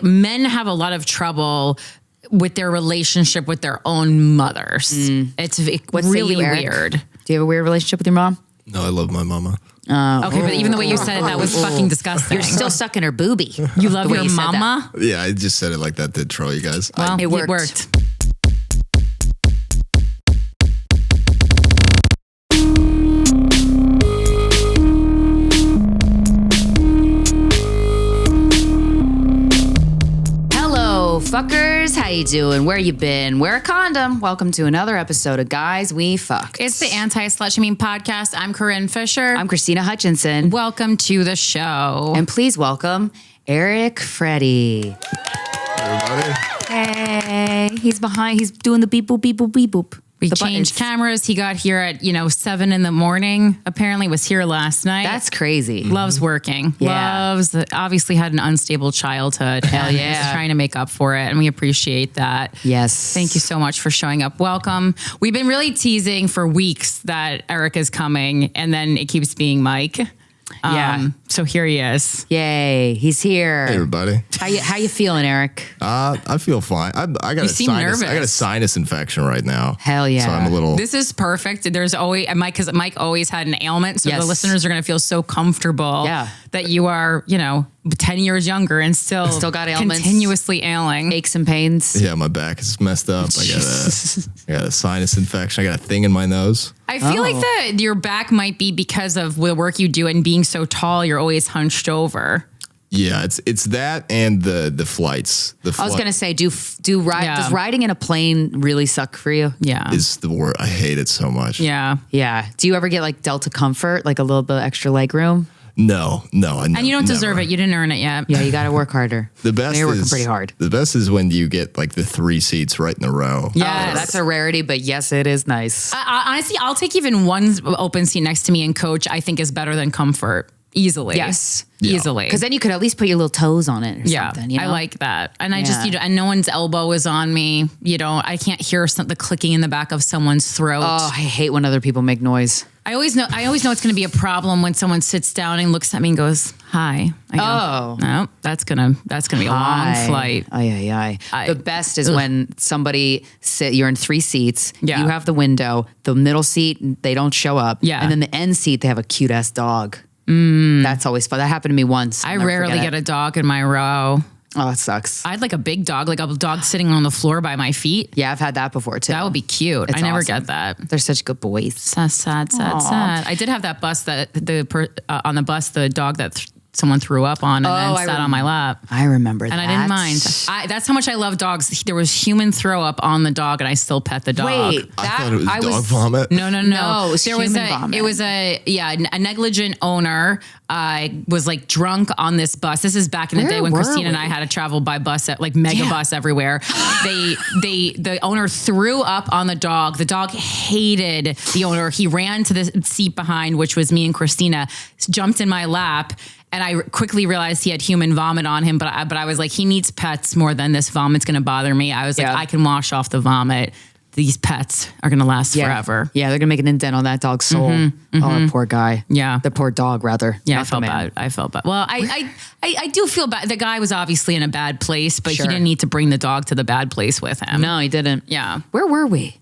men have a lot of trouble with their relationship with their own mothers. It's really weird. Do you have a weird relationship with your mom? No, I love my mama. Okay, but even the way you said it, that was fucking disgusting. You're still sucking her boobie. You love your mama? Yeah, I just said it like that to troll you guys. Well, It worked. Fuckers, how you doing? Where you been? Wear a condom. Welcome to another episode of Guys We Fucked. It's the Anti-Slut Shaming Podcast. I'm Corinne Fisher. I'm Krystyna Hutchinson. Welcome to the show. And please welcome Eric Fretty. Everybody. Hey, he's behind. He's doing the beep boop, beep boop, beep boop. We changed cameras. He got here at, 7 a.m. Apparently was here last night. That's crazy. Loves working. Yeah. Obviously had an unstable childhood. Hell yeah. He's trying to make up for it. And we appreciate that. Yes. Thank you so much for showing up. Welcome. We've been really teasing for weeks that Eric is coming. And then it keeps being Mike. Yeah. So here he is. Yay. He's here. Hey, everybody. How you feeling, Eric? I feel fine. I got a sinus infection right now. Hell yeah. So I'm a little. This is perfect. There's always because Mike always had an ailment, so the listeners are going to feel so comfortable that you are, 10 years younger and still got ailments, continuously ailing, aches and pains. Yeah, my back is messed up. I got a sinus infection. I got a thing in my nose. I feel like that your back might be because of the work you do and being so tall. You're always hunched over. Yeah, it's that and the flights. I was gonna say, does riding in a plane really suck for you? Yeah, is the word. I hate it so much. Yeah. Do you ever get like Delta Comfort, like a little bit extra leg room? No. And you don't deserve it. You didn't earn it yet. Yeah, you got to work harder. The best You're working pretty hard. The best is when you get like the 3 seats right in a row. Yeah, that's a rarity, but yes, it is nice. Honestly, I'll take even one open seat next to me and coach. I think is better than comfort. Easily. Yes. Yeah. Easily. Because then you could at least put your little toes on it or something. I like that. And I just, and no one's elbow is on me. I can't hear the clicking in the back of someone's throat. Oh, I hate when other people make noise. I always know it's going to be a problem when someone sits down and looks at me and goes, "Hi." I go, no, that's gonna be a long flight. The best is when somebody you're in 3 seats. Yeah. You have the window, the middle seat, they don't show up. Yeah. And then the end seat, they have a cute ass dog. That's always fun. That happened to me once. I rarely get a dog in my row. Oh, it sucks. I had like a big dog, like a dog sitting on the floor by my feet. Yeah, I've had that before too. That would be cute. It's I never awesome. get that. They're such good boys. Sad. I did have that bus on the bus, the dog that someone threw up on and then sat on my lap. I remember that. And I didn't mind. That's how much I love dogs. There was human throw up on the dog and I still pet the dog. Wait, I thought it was dog vomit. No. No, it was human vomit. It was a negligent owner was like drunk on this bus. This is back in the day when Krystyna and I had to travel by bus at like mega bus everywhere. The owner threw up on the dog. The dog hated the owner. He ran to the seat behind, which was me and Krystyna, jumped in my lap. And I quickly realized he had human vomit on him, but I was like, he needs pets more than this vomit's going to bother me. I was like, I can wash off the vomit. These pets are going to last forever. Yeah, they're going to make an indent on that dog's soul. Oh, poor guy. Yeah. The poor dog, rather. Yeah, I felt bad. Well, I do feel bad. The guy was obviously in a bad place, but he didn't need to bring the dog to the bad place with him. No, he didn't. Yeah. Where were we?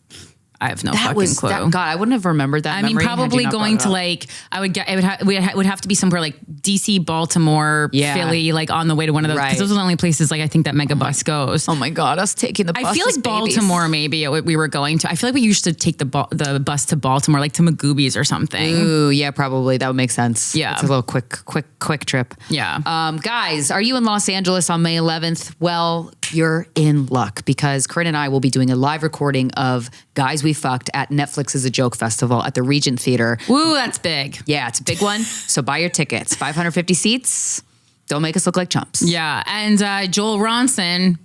I have no fucking clue. God, I wouldn't have remembered that. I mean, probably going to like, it would have to be somewhere like DC, Baltimore, Philly, like on the way to one of those. Because those are the only places like I think that mega bus goes. Oh my God, us taking the bus. I feel like Baltimore maybe we were going to. I feel like we used to take the bus to Baltimore, like to Magoobies or something. Ooh, yeah, probably. That would make sense. Yeah. It's a little quick trip. Yeah. Guys, are you in Los Angeles on May 11th? Well, you're in luck because Corinne and I will be doing a live recording of Guys We Fucked at Netflix's A Joke Festival at the Regent Theater. Woo, that's big. Yeah, it's a big one. So buy your tickets. 550 seats. Don't make us look like chumps. Yeah. And Joel Ronson,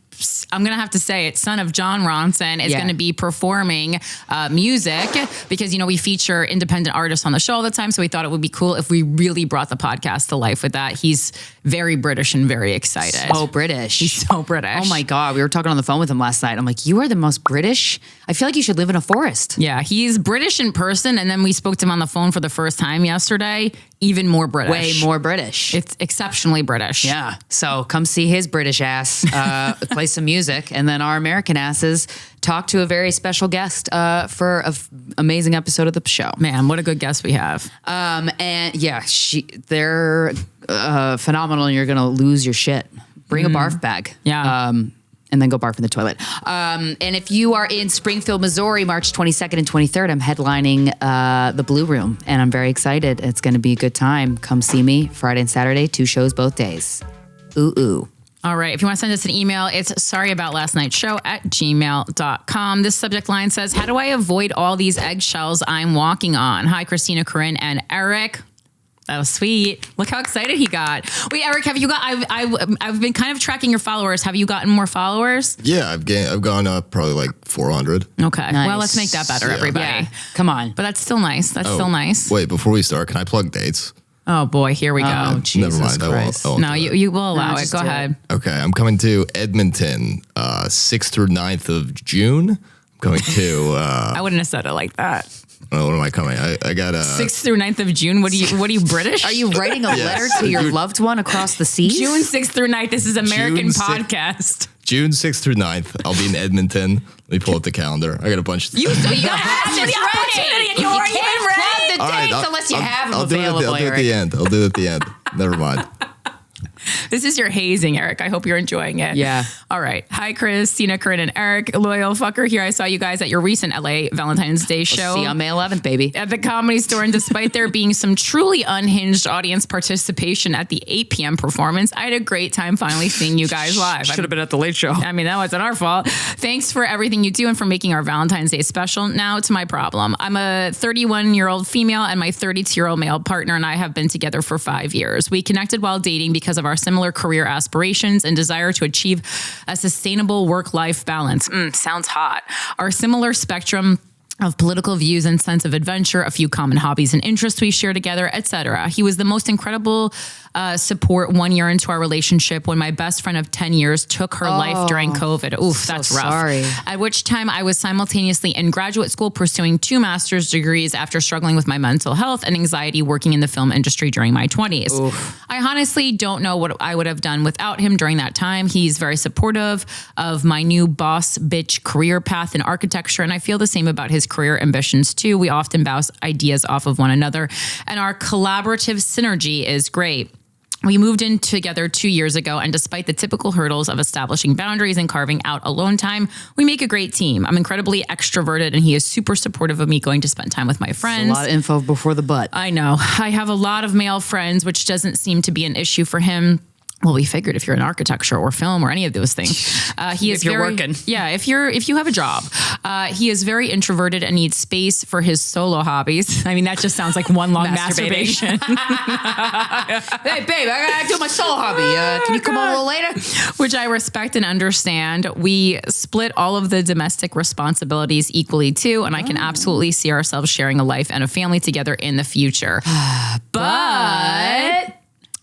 I'm going to have to say it, son of John Ronson, is going to be performing music because, we feature independent artists on the show all the time. So we thought it would be cool if we really brought the podcast to life with that. He's very British and very excited. So British. He's so British. Oh my God. We were talking on the phone with him last night. I'm like, you are the most British. I feel like you should live in a forest. Yeah. He's British in person. And then we spoke to him on the phone for the first time yesterday. even more British. Way more British. It's exceptionally British. Yeah. So come see his British ass play some music, and then our American asses talk to a very special guest for an amazing episode of the show. Man, what a good guest we have. And yeah, they're phenomenal, and you're going to lose your shit. Bring a barf bag. Yeah. And then go barf in the toilet. And if you are in Springfield, Missouri, March 22nd and 23rd, I'm headlining the Blue Room, and I'm very excited. It's going to be a good time. Come see me Friday and Saturday, 2 shows both days. Ooh. All right. If you want to send us an email, it's sorryaboutlastnightshow@gmail.com. This subject line says, how do I avoid all these eggshells I'm walking on? Hi, Krystyna, Corinne, and Eric. That was sweet. Look how excited he got. Wait, Eric, have you got? I've been kind of tracking your followers. Have you gotten more followers? Yeah, I've gone up probably like 400. Okay. Nice. Well, let's make that better, everybody. Yeah. Come on. But that's still nice. That's still nice. Wait, before we start, can I plug dates? Oh boy, here we go. Oh, Jesus Never mind. Christ. I won't No, do that. you will allow No, it. just Go do ahead. Okay, I'm coming to Edmonton, 6th through 9th of June. I'm going to. I wouldn't have said it like that. What am I coming? I got 6th through 9th of June. What are you British? Are you writing a letter to your loved one across the seas? June 6th through 9th? This is American June 6th. podcast. June 6th through 9th. I'll be in Edmonton. Let me pull up the calendar. I got a bunch. You got the opportunity and you weren't even ready. Plug the All right, dates unless you have them I'll available, do it at Eric. the end. I'll do it at the end. Never mind. This is your hazing, Eric. I hope you're enjoying it. Yeah. All right. Hi, Krystyna, Corinne, and Eric. Loyal fucker. Here I saw you guys at your recent LA Valentine's Day show. See you on May 11th, baby. At the Comedy Store, and despite there being some truly unhinged audience participation at the 8 p.m. performance, I had a great time finally seeing you guys live. Should have been at the late show. I mean, that wasn't our fault. Thanks for everything you do and for making our Valentine's Day special. Now to my problem. I'm a 31-year-old female, and my 32-year-old male partner and I have been together for 5 years. We connected while dating because of our similar career aspirations and desire to achieve a sustainable work-life balance. Sounds hot. Our similar spectrum of political views and sense of adventure, a few common hobbies and interests we share together, etc. He was the most incredible support 1 year into our relationship when my best friend of 10 years took her life during COVID. Oof, that's rough. sorry. At which time I was simultaneously in graduate school pursuing 2 master's degrees after struggling with my mental health and anxiety working in the film industry during my 20s. Oof. I honestly don't know what I would have done without him during that time. He's very supportive of my new boss bitch career path in architecture, and I feel the same about his career ambitions too. We often bounce ideas off of one another, and our collaborative synergy is great. We moved in together 2 years ago, and despite the typical hurdles of establishing boundaries and carving out alone time, we make a great team. I'm incredibly extroverted, and he is super supportive of me going to spend time with my friends. A lot of info before the butt. I know. I have a lot of male friends, which doesn't seem to be an issue for him. Well, we figured if you're in architecture or film or any of those things, he is If you're very, working. Yeah, if you have a job, he is very introverted and needs space for his solo hobbies. I mean, that just sounds like one long masturbation. Hey, babe, I gotta do my solo hobby. Can you come on a little later? Which I respect and understand. We split all of the domestic responsibilities equally too, and I can absolutely see ourselves sharing a life and a family together in the future. But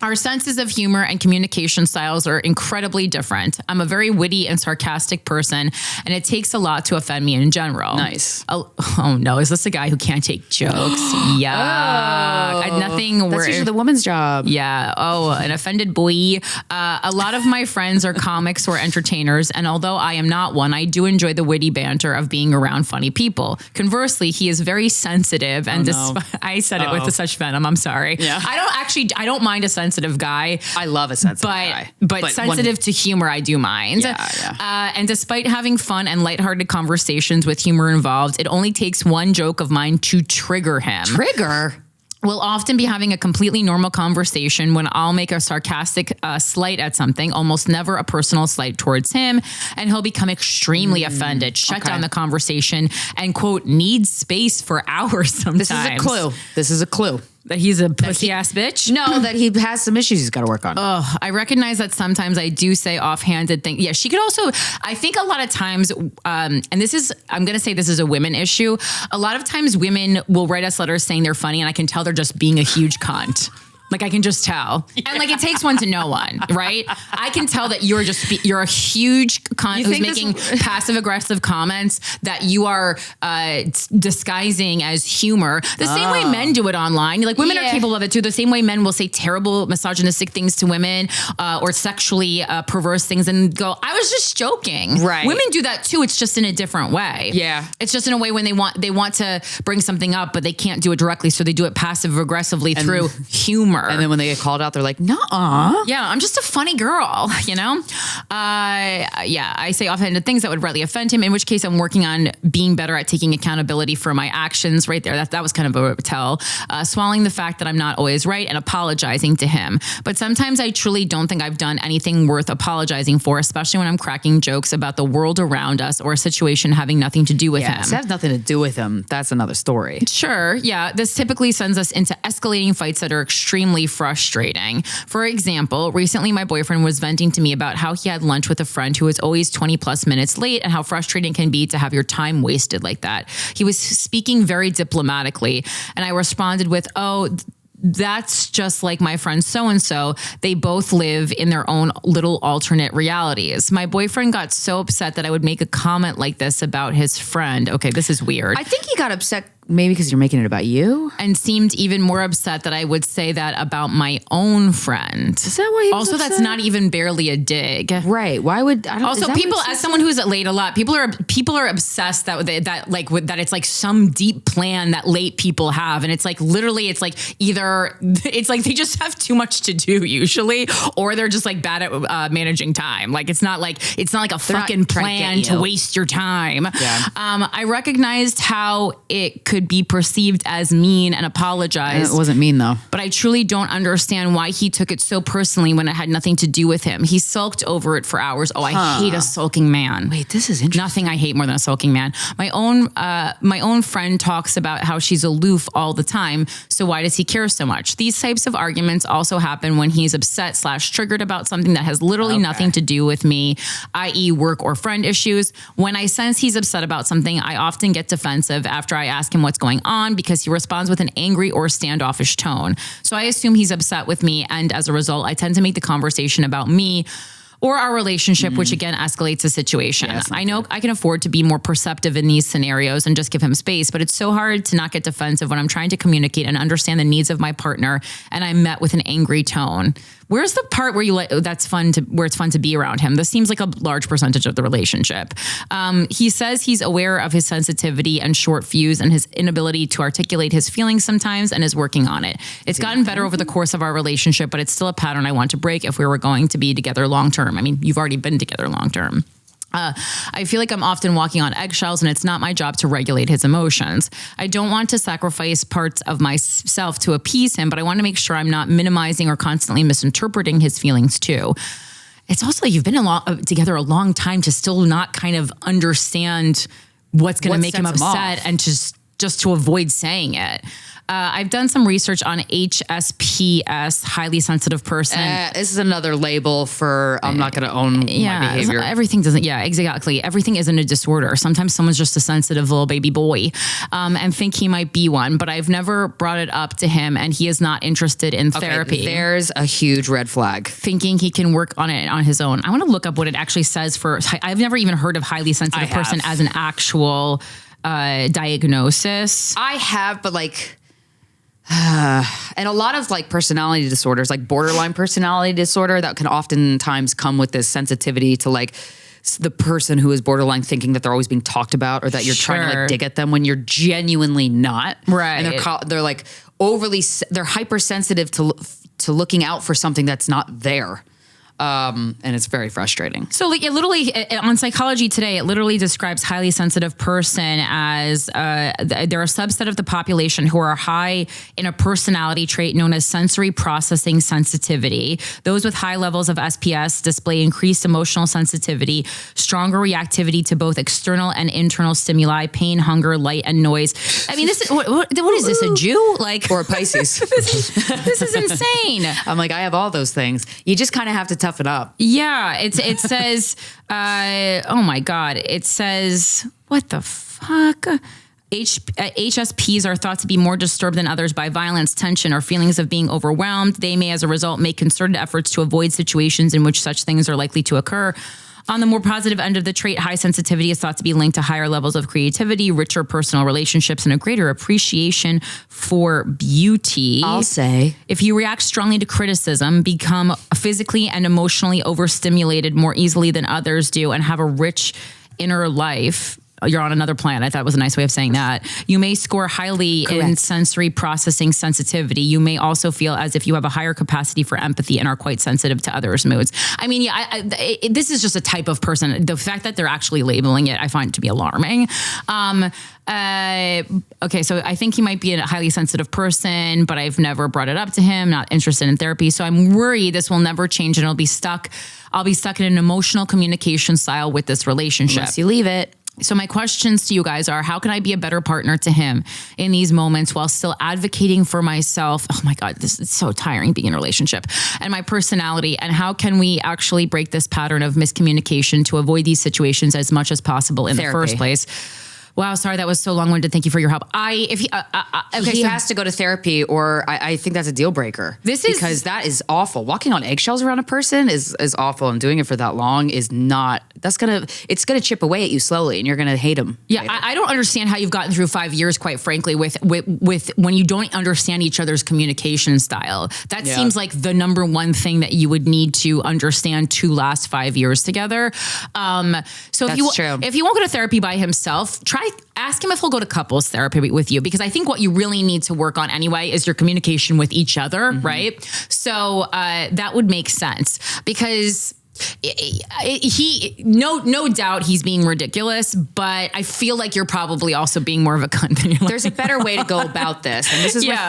our senses of humor and communication styles are incredibly different. I'm a very witty and sarcastic person, and it takes a lot to offend me in general. Nice. Oh no, is this a guy who can't take jokes? Yeah. Nothing That's where... usually the woman's job. Yeah. Oh, an offended boy. A lot of my friends are comics or entertainers, and although I am not one, I do enjoy the witty banter of being around funny people. Conversely, he is very sensitive, and I said it with such venom. I'm sorry. Yeah. I don't mind a sensitive guy. I love a sensitive guy. But sensitive to humor, I do mind. Yeah. And despite having fun and lighthearted conversations with humor involved, it only takes one joke of mine to trigger him. Trigger? We'll often be having a completely normal conversation when I'll make a sarcastic slight at something, almost never a personal slight towards him, and he'll become extremely offended, shut down the conversation, and quote, need space for hours sometimes. This is a clue. That he's a pussy ass bitch? No, that he has some issues he's got to work on. Oh, I recognize that sometimes I do say offhanded things. Yeah, she could also, I think a lot of times, and this is, I'm going to say this is a women issue. A lot of times women will write us letters saying they're funny, and I can tell they're just being a huge cunt. Like I can just tell. Yeah. And like it takes one to know one, right? I can tell that you're a huge who's making passive aggressive comments that you are disguising as humor. The same way men do it online. Like women are capable of it too. The same way men will say terrible misogynistic things to women or sexually perverse things and go, I was just joking. Right. Women do that too. It's just in a different way. Yeah. It's just in a way when they want to bring something up, but they can't do it directly. So they do it passive aggressively through humor. And then when they get called out, they're like, nuh-uh. Yeah, I'm just a funny girl, you know? I say offhanded things that would really offend him, in which case I'm working on being better at taking accountability for my actions right there. That was kind of a tell. Swallowing the fact that I'm not always right and apologizing to him. But sometimes I truly don't think I've done anything worth apologizing for, especially when I'm cracking jokes about the world around us or a situation having nothing to do with him. It has nothing to do with him. That's another story. Sure. Yeah. This typically sends us into escalating fights that are extremely frustrating. For example, recently my boyfriend was venting to me about how he had lunch with a friend who was always 20 plus minutes late and how frustrating it can be to have your time wasted like that. He was speaking very diplomatically and I responded with, that's just like my friend so-and-so. They both live in their own little alternate realities. My boyfriend got so upset that I would make a comment like this about his friend. Okay, this is weird. I think he got upset maybe because you're making it about you. And seemed even more upset that I would say that about my own friend. Is that why he was Also, upset? that's not even barely a dig. Right. Why would... Also, people, as someone who's late a lot, people are obsessed that it's like some deep plan that late people have. And it's like, literally, it's like either, it's like they just have too much to do usually, or they're just like bad at managing time. Like, it's not like a fucking plan to waste your time. Yeah. I recognized how it could be perceived as mean and apologize. It wasn't mean though. But I truly don't understand why he took it so personally when it had nothing to do with him. He sulked over it for hours. Oh, I hate a sulking man. Wait, this is interesting. Nothing I hate more than a sulking man. My own friend talks about how she's aloof all the time. So why does he care so much? These types of arguments also happen when he's upset / triggered about something that has literally nothing to do with me, i.e. work or friend issues. When I sense he's upset about something, I often get defensive after I ask him what's going on because he responds with an angry or standoffish tone. So I assume he's upset with me, and as a result, I tend to make the conversation about me or our relationship, which again escalates the situation. Yeah, I know I can afford to be more perceptive in these scenarios and just give him space, but it's so hard to not get defensive when I'm trying to communicate and understand the needs of my partner and I'm met with an angry tone. Where's the part where where it's fun to be around him? This seems like a large percentage of the relationship. He says he's aware of his sensitivity and short fuse and his inability to articulate his feelings sometimes and is working on it. It's gotten better over the course of our relationship, but it's still a pattern I want to break if we were going to be together long term. I mean, you've already been together long term. I feel like I'm often walking on eggshells and it's not my job to regulate his emotions. I don't want to sacrifice parts of myself to appease him, but I want to make sure I'm not minimizing or constantly misinterpreting his feelings too. It's also like you've been together a long time to still not kind of understand what's going to make him upset and just to avoid saying it. I've done some research on HSPS, highly sensitive person. This is another label for I'm not going to own my behavior. Everything doesn't. Yeah, exactly. Everything isn't a disorder. Sometimes someone's just a sensitive little baby boy, and think he might be one. But I've never brought it up to him, and he is not interested in therapy. There's a huge red flag. Thinking he can work on it on his own. I want to look up what it actually says for. I've never even heard of highly sensitive person as an actual diagnosis. I have, but like. And a lot of like personality disorders, like borderline personality disorder, that can oftentimes come with this sensitivity to like the person who is borderline thinking that they're always being talked about or that you're trying to like dig at them when you're genuinely not. Right. And they're like they're hypersensitive to looking out for something that's not there. And it's very frustrating. So like it literally on Psychology Today, it literally describes highly sensitive person as they're a subset of the population who are high in a personality trait known as sensory processing sensitivity. Those with high levels of SPS display increased emotional sensitivity, stronger reactivity to both external and internal stimuli, pain, hunger, light, and noise. I mean, this is what is this, a Jew? Like or a Pisces? this is insane. I'm like, I have all those things. You just kind of have to toughen up. Yeah, it says, oh my God, it says, what the fuck? HSPs are thought to be more disturbed than others by violence, tension, or feelings of being overwhelmed. They may, as a result, make concerted efforts to avoid situations in which such things are likely to occur. On the more positive end of the trait, high sensitivity is thought to be linked to higher levels of creativity, richer personal relationships, and a greater appreciation for beauty. I'll say. If you react strongly to criticism, become physically and emotionally overstimulated more easily than others do, and have a rich inner life, you're on another planet. I thought it was a nice way of saying that. You may score highly in sensory processing sensitivity. You may also feel as if you have a higher capacity for empathy and are quite sensitive to others' moods. I mean, this is just a type of person. The fact that they're actually labeling it, I find to be alarming. Okay, so I think he might be a highly sensitive person, but I've never brought it up to him, not interested in therapy. So I'm worried this will never change and I'll be stuck in an emotional communication style with this relationship. Unless you leave it. So my questions to you guys are, how can I be a better partner to him in these moments while still advocating for myself? Oh my God, this is so tiring being in a relationship, and my personality. And how can we actually break this pattern of miscommunication to avoid these situations as much as possible in the first place? Wow, sorry, that was so long-winded. Thank you for your help. He has to go to therapy, or I think that's a deal breaker. Because that is awful. Walking on eggshells around a person is awful, and doing it for that long is not. It's gonna chip away at you slowly, and you're gonna hate him. Yeah, I don't understand how you've gotten through 5 years, quite frankly, with when you don't understand each other's communication style. That seems like the number one thing that you would need to understand to last 5 years together. So if you won't go to therapy by himself, ask him if he'll go to couples therapy with you, because I think what you really need to work on anyway is your communication with each other, right? So that would make sense, because no doubt he's being ridiculous, but I feel like you're probably also being more of a cunt than you're like. There's a better way to go about this, and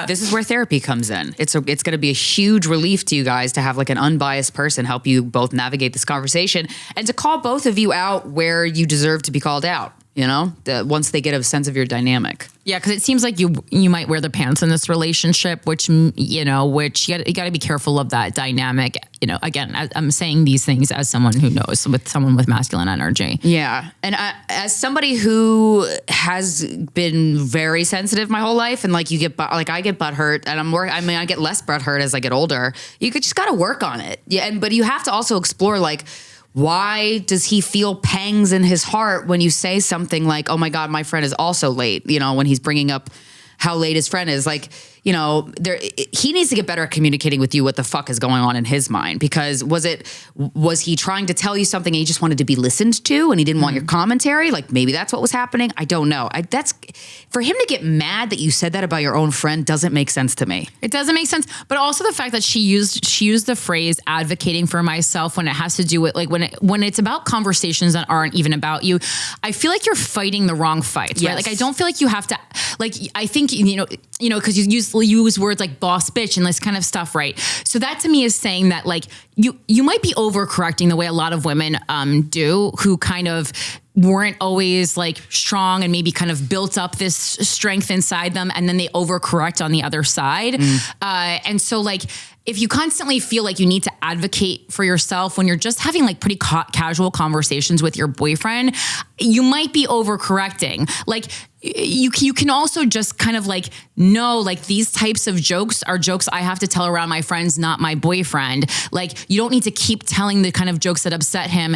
this is where therapy comes in. It's going to be a huge relief to you guys to have like an unbiased person help you both navigate this conversation, and to call both of you out where you deserve to be called out. You know, once they get a sense of your dynamic. Yeah, because it seems like you might wear the pants in this relationship, which you got to be careful of that dynamic. You know, again, I'm saying these things as someone who knows, with someone with masculine energy. Yeah, and as somebody who has been very sensitive my whole life, and like I get butthurt, and I get less butthurt as I get older. You just got to work on it. Yeah, but you have to also explore like, why does he feel pangs in his heart when you say something like, oh my God, my friend is also late, you know, when he's bringing up how late his friend is. Like, you know, he needs to get better at communicating with you what the fuck is going on in his mind, because was he trying to tell you something and he just wanted to be listened to and he didn't want your commentary? Like, maybe that's what was happening. I don't know. That's for him to get mad that you said that about your own friend doesn't make sense to me. It doesn't make sense. But also the fact that she used the phrase advocating for myself when it has to do with like when it's about conversations that aren't even about you. I feel like you're fighting the wrong fights, right? Like, I don't feel like you have to, like, I think, you know, because you use words like boss bitch and this kind of stuff, right? So that to me is saying that like you might be overcorrecting the way a lot of women do, who kind of weren't always like strong and maybe kind of built up this strength inside them, and then they overcorrect on the other side. And so like, if you constantly feel like you need to advocate for yourself when you're just having like pretty casual conversations with your boyfriend, you might be overcorrecting. Like, you can also just kind of like know, like, these types of jokes are jokes I have to tell around my friends, not my boyfriend. Like, you don't need to keep telling the kind of jokes that upset him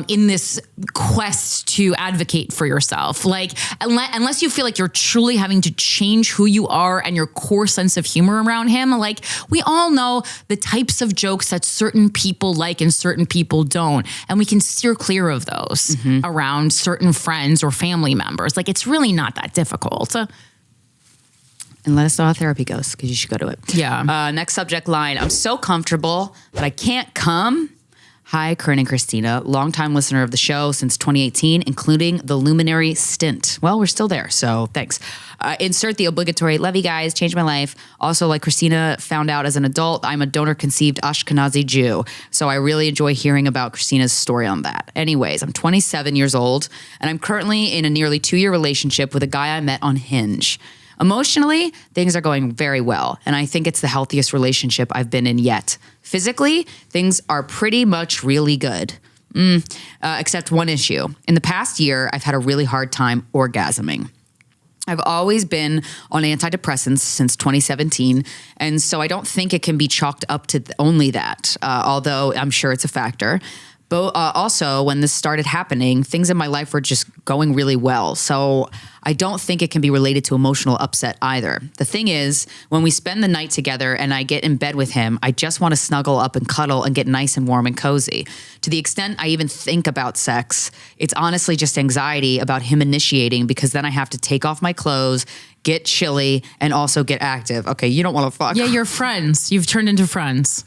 in this quest to advocate for yourself. Like, unless you feel like you're truly having to change who you are and your core sense of humor around him. Like, we all know the types of jokes that certain people like and certain people don't, and we can steer clear of those around certain friends or family members. Like, it's really not that difficult. And let us know how therapy goes, because you should go to it. Yeah. Next subject line. I'm so comfortable that I can't come. Hi, Corinne and Krystyna. Longtime listener of the show since 2018, including the Luminary stint. Well, we're still there, so thanks. Insert the obligatory love you guys, changed my life. Also, like Krystyna found out as an adult, I'm a donor-conceived Ashkenazi Jew. So I really enjoy hearing about Krystyna's story on that. Anyways, I'm 27 years old, and I'm currently in a nearly 2-year relationship with a guy I met on Hinge. Emotionally, things are going very well, and I think it's the healthiest relationship I've been in yet. Physically, things are pretty much really good. Except one issue. In the past year, I've had a really hard time orgasming. I've always been on antidepressants since 2017. And so I don't think it can be chalked up to only that, although I'm sure it's a factor. But also, when this started happening, things in my life were just going really well. So I don't think it can be related to emotional upset either. The thing is, when we spend the night together and I get in bed with him, I just want to snuggle up and cuddle and get nice and warm and cozy. To the extent I even think about sex, it's honestly just anxiety about him initiating, because then I have to take off my clothes, get chilly, and also get active. Okay, you don't want to fuck. Yeah, you're friends. You've turned into friends.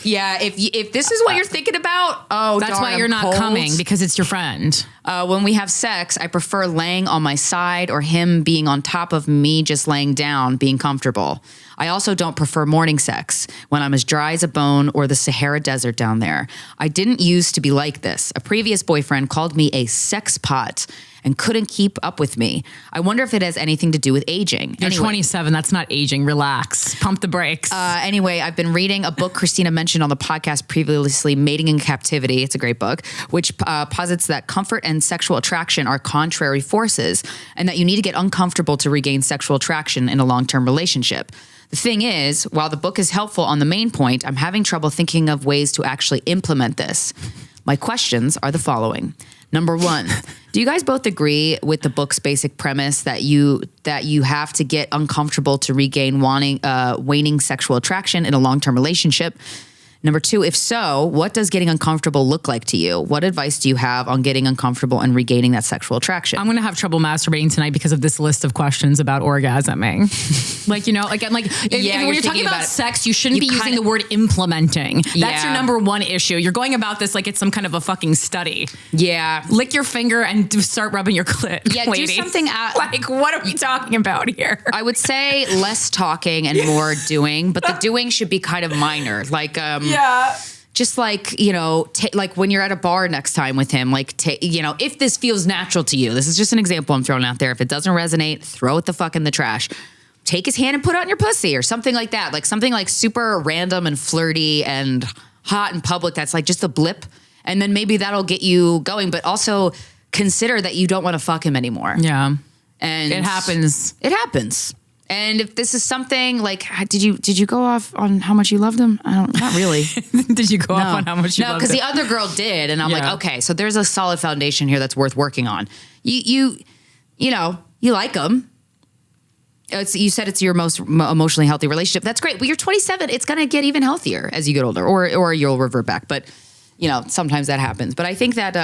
Yeah, if this is what you're thinking about, that's why you're not coming, because it's your friend. When we have sex, I prefer laying on my side or him being on top of me, just laying down, being comfortable. I also don't prefer morning sex when I'm as dry as a bone or the Sahara Desert down there. I didn't used to be like this. A previous boyfriend called me a sex pot and couldn't keep up with me. I wonder if it has anything to do with aging. You're 27. That's not aging. Relax. Pump the brakes. Anyway, I've been reading a book Krystyna mentioned on the podcast previously, Mating in Captivity. It's a great book, which posits that comfort and sexual attraction are contrary forces, and that you need to get uncomfortable to regain sexual attraction in a long-term relationship. The thing is, while the book is helpful on the main point, I'm having trouble thinking of ways to actually implement this. My questions are the following. Number one, do you guys both agree with the book's basic premise that you have to get uncomfortable to regain waning sexual attraction in a long-term relationship? Number two, if so, what does getting uncomfortable look like to you? What advice do you have on getting uncomfortable and regaining that sexual attraction? I'm going to have trouble masturbating tonight because of this list of questions about orgasming. Like, when you're talking about sex, you shouldn't be using the word implementing. That's your number one issue. You're going about this like it's some kind of a fucking study. Yeah. Lick your finger and start rubbing your clit. Yeah, lady. do something. Like, what are we talking about here? I would say less talking and more doing, but the doing should be kind of minor. Like, just like, like when you're at a bar next time with him, like, if this feels natural to you, this is just an example I'm throwing out there. If it doesn't resonate, throw it the fuck in the trash. Take his hand and put it on your pussy or something like that. Like something like super random and flirty and hot in public. That's like just a blip. And then maybe that'll get you going, but also consider that you don't want to fuck him anymore. Yeah. And it happens. It happens. And if this is something like, did you go off on how much you loved him? Not really. Did you go off on how much you loved him? No, because the other girl did. And I'm like, okay, so there's a solid foundation here that's worth working on. You like him. You said it's your most emotionally healthy relationship. That's great. But you're 27. It's going to get even healthier as you get older, or you'll revert back. But, sometimes that happens. But I think that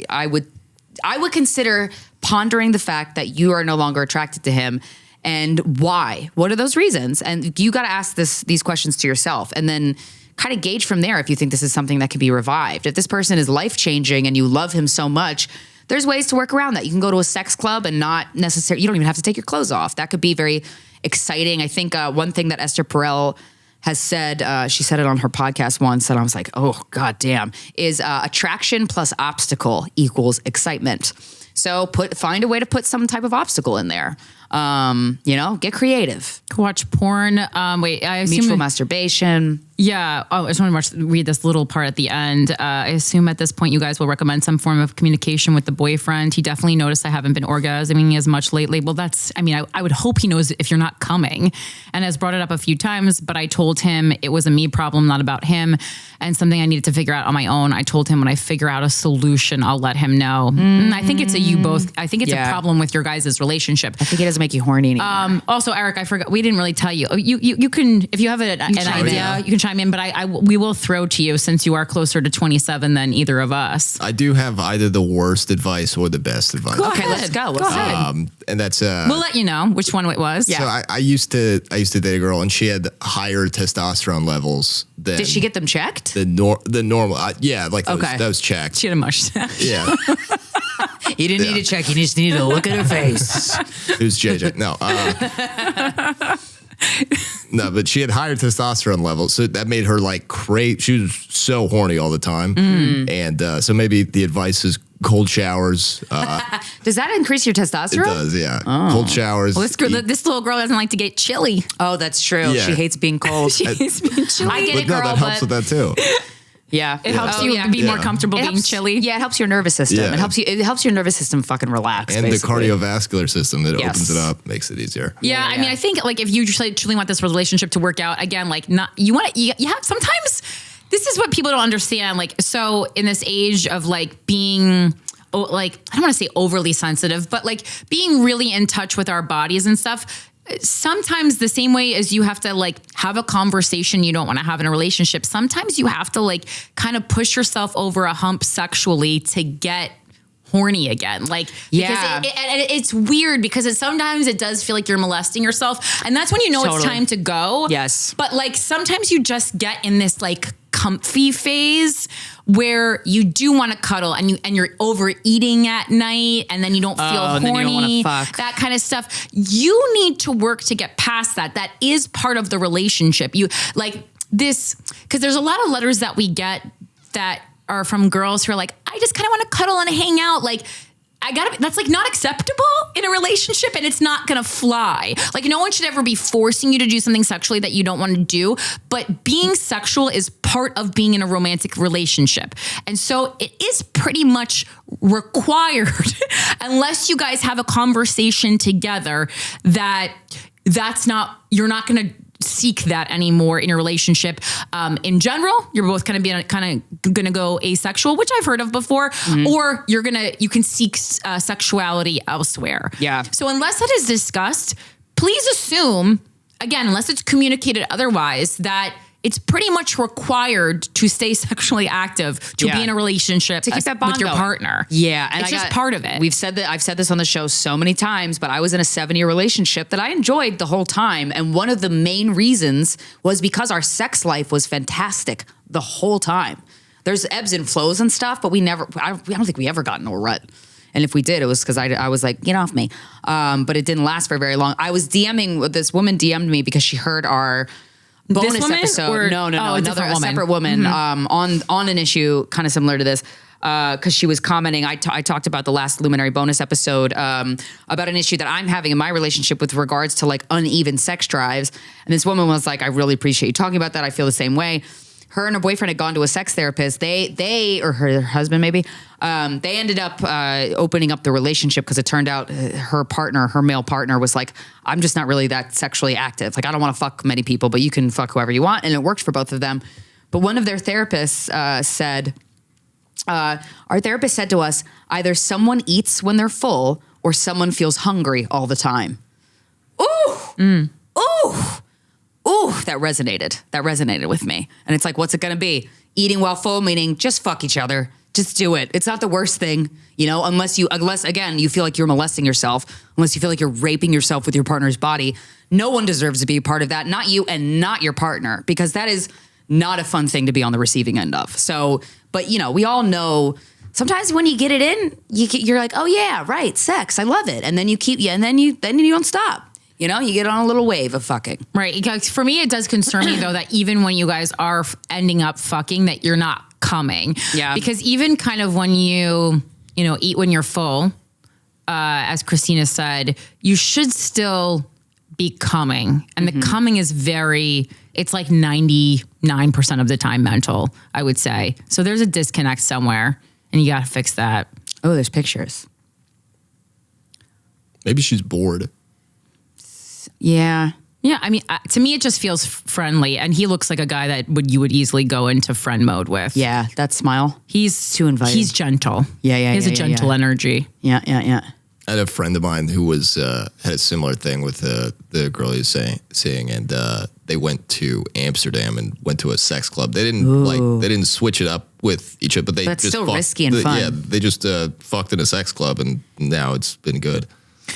I would consider pondering the fact that you are no longer attracted to him. And why? What are those reasons? And you got to ask these questions to yourself, and then kind of gauge from there if you think this is something that can be revived. If this person is life-changing and you love him so much, there's ways to work around that. You can go to a sex club and not necessarily, you don't even have to take your clothes off. That could be very exciting. I think one thing that Esther Perel has said, she said it on her podcast once, and I was like, oh, God damn, is attraction plus obstacle equals excitement. So find a way to put some type of obstacle in there. Get creative. Watch porn. I assume mutual masturbation. Yeah. Oh, I just want to read this little part at the end. I assume at this point you guys will recommend some form of communication with the boyfriend. He definitely noticed I haven't been orgasming as much lately. Well, I would hope he knows if you're not coming, and has brought it up a few times, but I told him it was a me problem, not about him, and something I needed to figure out on my own. I told him when I figure out a solution, I'll let him know. I think it's a problem with your guys' relationship. I think it doesn't make you horny anymore. Also, Eric, I forgot, we didn't really tell you. You can, if you have an idea, you can chime in, but we will throw to you since you are closer to 27 than either of us. I do have either the worst advice or the best advice. Okay, let's go. Go ahead. And that's we'll let you know which one it was. Yeah. So I used to date a girl, and she had higher testosterone levels than. Did she get them checked? The normal. That was checked. She had a mustache. Yeah. You didn't need to check. You just needed to look at her face. Who's JJ? No. No, but she had higher testosterone levels, so that made her like crazy. She was so horny all the time, and so maybe the advice is cold showers. Does that increase your testosterone? It does, yeah. Oh. Cold showers. Well, this little girl doesn't like to get chilly. Oh, that's true. Yeah. She hates being cold. She hates being chilly. I get it, girl. That helps with that too. Yeah. It helps you be more comfortable being chilly. Yeah, it helps your nervous system. Yeah. It helps your nervous system fucking relax. And basically. the cardiovascular system, it opens it up, makes it easier. Yeah, I mean, I think like if you truly want this relationship to work out, again, like you have sometimes this is what people don't understand. Like, so in this age of like being like, I don't want to say overly sensitive, but like being really in touch with our bodies and stuff. Sometimes the same way as you have to like have a conversation you don't want to have in a relationship, sometimes you have to like kind of push yourself over a hump sexually to get horny again. Like, because it's weird because sometimes it does feel like you're molesting yourself. And that's when you know it's time to go. Yes. But like sometimes you just get in this like comfy phase where you do want to cuddle and you're overeating at night and then you don't feel horny, then you don't wanna fuck. that kind of stuff. You need to work to get past that. That is part of the relationship. You like this, because there's a lot of letters that we get that are from girls who are like, I just kind of want to cuddle and hang out. Like, that's like not acceptable in a relationship and it's not going to fly. Like no one should ever be forcing you to do something sexually that you don't want to do, but being sexual is part of being in a romantic relationship. And so it is pretty much required unless you guys have a conversation together you're not going to seek that anymore in your relationship. In general, you're both going to go asexual, which I've heard of before, or you can seek sexuality elsewhere. Yeah. So unless that is discussed, please assume, again, unless it's communicated otherwise, that it's pretty much required to stay sexually active to be in a relationship to keep that bond with your going. partner. Yeah. And it's just part of it. I've said this on the show so many times, but I was in a 7-year relationship that I enjoyed the whole time. And one of the main reasons was because our sex life was fantastic the whole time. There's ebbs and flows and stuff, but I don't think we ever got into a rut. And if we did, it was because I was like, get off me. But it didn't last for very long. I was this woman DM'd me because she heard our bonus episode. No, a separate woman on an issue kind of similar to this. Because she was commenting, I talked about the last Luminary bonus episode about an issue that I'm having in my relationship with regards to like uneven sex drives. And this woman was like, I really appreciate you talking about that. I feel the same way. Her and her boyfriend had gone to a sex therapist. They or her husband maybe, they ended up opening up the relationship because it turned out her male partner was like, I'm just not really that sexually active. Like I don't want to fuck many people, but you can fuck whoever you want. And it worked for both of them. But one of their therapists said, our therapist said to us, either someone eats when they're full or someone feels hungry all the time. Ooh. Ooh. Ooh, that resonated with me. And it's like, what's it going to be? Eating while full, meaning just fuck each other. Just do it. It's not the worst thing, unless again, you feel like you're molesting yourself, unless you feel like you're raping yourself with your partner's body. No one deserves to be a part of that. Not you and not your partner, because that is not a fun thing to be on the receiving end of. So, but we all know sometimes when you get it in, you're like, oh yeah, right. Sex. I love it. And then you don't stop. You get on a little wave of fucking. Right. Because for me, it does concern me, though, that even when you guys are ending up fucking, that you're not coming. Yeah. Because even kind of when you eat when you're full, as Krystyna said, you should still be coming. And the coming is it's like 99% of the time mental, I would say. So there's a disconnect somewhere and you got to fix that. Oh, there's pictures. Maybe she's bored. Yeah. Yeah, I mean, to me, it just feels friendly, and he looks like a guy that you would easily go into friend mode with. Yeah, that smile. He's too inviting. He's gentle. Yeah. He has a gentle energy. Yeah. I had a friend of mine who was had a similar thing with the girl he was seeing, and they went to Amsterdam and went to a sex club. They didn't switch it up with each other, but they That's just still risky and fun. Yeah, they just fucked in a sex club, and now it's been good.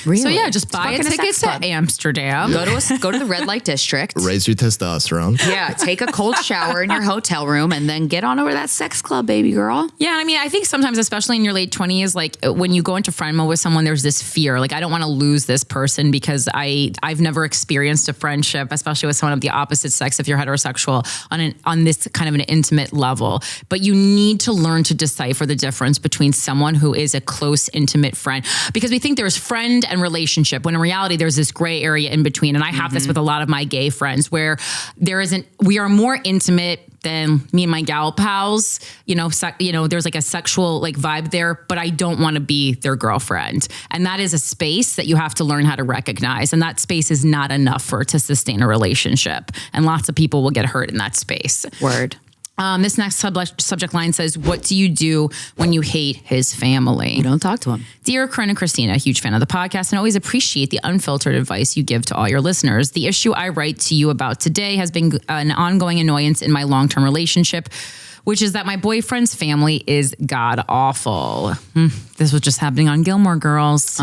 Really? So yeah, just buy a ticket to Amsterdam. Go to the red light district. Raise your testosterone. Yeah, take a cold shower in your hotel room and then get on over to that sex club, baby girl. Yeah, I mean, I think sometimes, especially in your late 20s, like when you go into friend mode with someone, there's this fear. Like, I don't want to lose this person because I've never experienced a friendship, especially with someone of the opposite sex if you're heterosexual, on this kind of an intimate level. But you need to learn to decipher the difference between someone who is a close, intimate friend, because we think there's friend and relationship, when in reality there's this gray area in between. And I have this with a lot of my gay friends where we are more intimate then me and my gal pals, there's like a sexual like vibe there, but I don't want to be their girlfriend. And that is a space that you have to learn how to recognize. And that space is not enough to sustain a relationship. And lots of people will get hurt in that space. Word. This next subject line says, what do you do when you hate his family? You don't talk to him. Dear Corinne and Krystyna, huge fan of the podcast and always appreciate the unfiltered advice you give to all your listeners. The issue I write to you about today has been an ongoing annoyance in my long-term relationship, which is that my boyfriend's family is god awful. This was just happening on Gilmore Girls.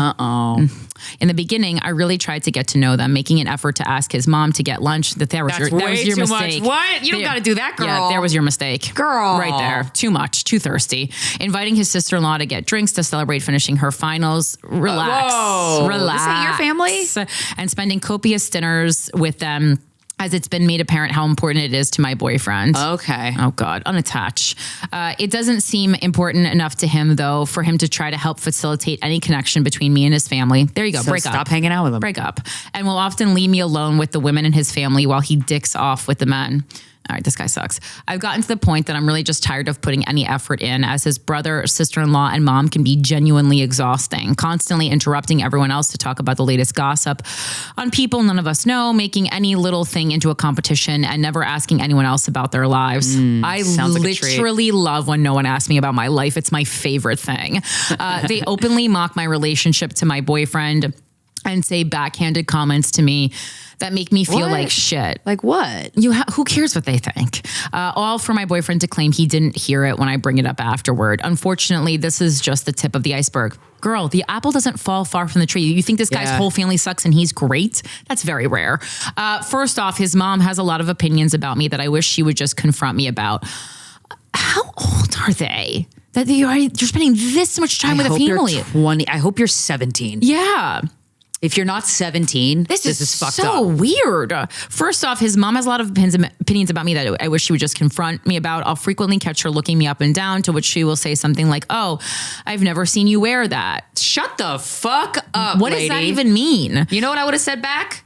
In the beginning, I really tried to get to know them, making an effort to ask his mom to get lunch. That was your mistake. What? You don't got to do that, girl. Yeah, there was your mistake. Girl. Right there. Too much. Too thirsty. Inviting his sister-in-law to get drinks to celebrate finishing her finals. Relax. Relax. Is that your family? And spending copious dinners with them, as it's been made apparent how important it is to my boyfriend. Okay. Oh God, unattached. It doesn't seem important enough to him though, for him to try to help facilitate any connection between me and his family. There you go, So break up. Stop hanging out with him. Break up. And will often leave me alone with the women in his family while he dicks off with the men. All right, this guy sucks. I've gotten to the point that I'm really just tired of putting any effort in, as his brother, sister-in-law, and mom can be genuinely exhausting, constantly interrupting everyone else to talk about the latest gossip on people none of us know, making any little thing into a competition, and never asking anyone else about their lives. I literally love when no one asks me about my life. It's my favorite thing. They openly mock my relationship to my boyfriend and say backhanded comments to me that make me feel like shit. Like what? Who cares what they think? All for my boyfriend to claim he didn't hear it when I bring it up afterward. Unfortunately, this is just the tip of the iceberg. Girl, the apple doesn't fall far from the tree. You think this guy's whole family sucks and he's great? That's very rare. First off, his mom has a lot of opinions about me that I wish she would just confront me about. How old are they? That you're spending this much time with a family? You're 20. I hope you're 17. Yeah. If you're not 17, this is fucked up. So weird. First off, his mom has a lot of opinions about me that I wish she would just confront me about. I'll frequently catch her looking me up and down, to which she will say something like, oh, I've never seen you wear that. Shut the fuck up, What does that even mean? You know what I would have said back?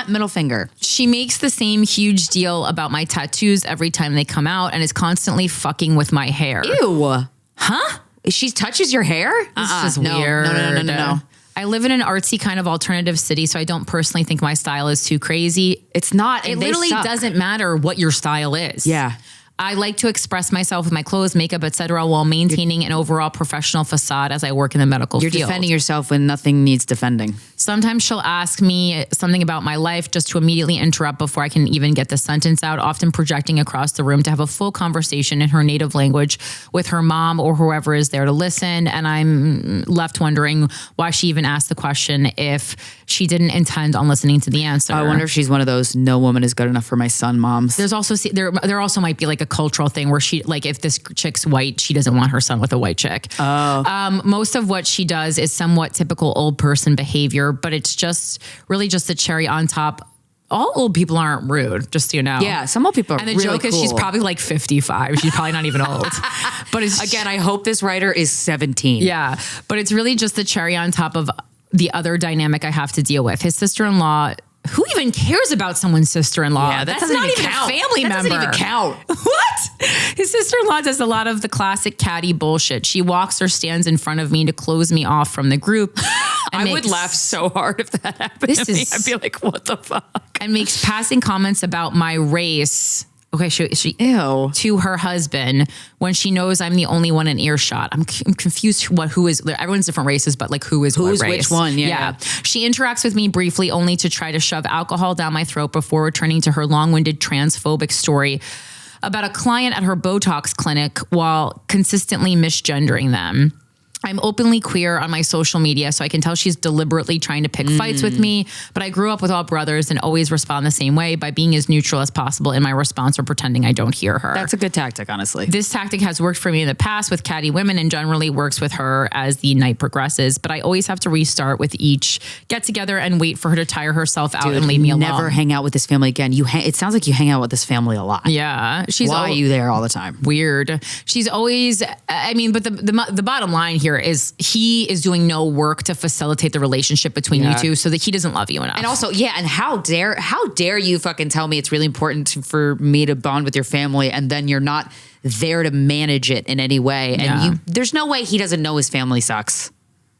Middle finger. She makes the same huge deal about my tattoos every time they come out and is constantly fucking with my hair. Ew. Huh? She touches your hair? This is weird. No. I live in an artsy kind of alternative city, so I don't personally think my style is too crazy. It's not. It literally doesn't matter what your style is. Yeah. I like to express myself with my clothes, makeup, etc., while maintaining an overall professional facade as I work in the medical field. You're defending yourself when nothing needs defending. Sometimes she'll ask me something about my life just to immediately interrupt before I can even get the sentence out, often projecting across the room to have a full conversation in her native language with her mom or whoever is there to listen. And I'm left wondering why she even asked the question if she didn't intend on listening to the answer. I wonder if she's one of those no woman is good enough for my son moms. There's also, there also might be like a cultural thing where she, like, if this chick's white, she doesn't want her son with a white chick. Most of what she does is somewhat typical old person behavior, but it's just really just the cherry on top. All old people aren't rude, just so you know. Yeah, some old people are really cool. And the joke is she's probably like 55. She's probably not even old. But it's again, I hope this writer is 17. Yeah, but it's really just the cherry on top of the other dynamic I have to deal with. His sister-in-law. Who even cares about someone's sister-in-law? Yeah, that's not even count. A family that member. That doesn't even count. What? His sister-in-law does a lot of the classic catty bullshit. She walks or stands in front of me to close me off from the group. I would laugh so hard if that happened to me. I'd be like, what the fuck? And makes passing comments about my race. Okay, she Ew. to her husband when she knows I'm the only one in earshot. I'm confused who is, everyone's different races, but like who is what race? Which one? Yeah. She interacts with me briefly only to try to shove alcohol down my throat before returning to her long-winded transphobic story about a client at her Botox clinic while consistently misgendering them. I'm openly queer on my social media, so I can tell she's deliberately trying to pick fights with me, but I grew up with all brothers and always respond the same way by being as neutral as possible in my response or pretending I don't hear her. That's a good tactic, honestly. This tactic has worked for me in the past with catty women and generally works with her as the night progresses, but I always have to restart with each get together and wait for her to tire herself out and leave me alone. Never hang out with this family again. It sounds like you hang out with this family a lot. Yeah. Why are you there all the time? Weird. She's always, I mean, but the bottom line here he is doing no work to facilitate the relationship between you two, so that he doesn't love you enough. And also, and how dare you fucking tell me it's really important for me to bond with your family, and then you're not there to manage it in any way. And there's no way he doesn't know his family sucks.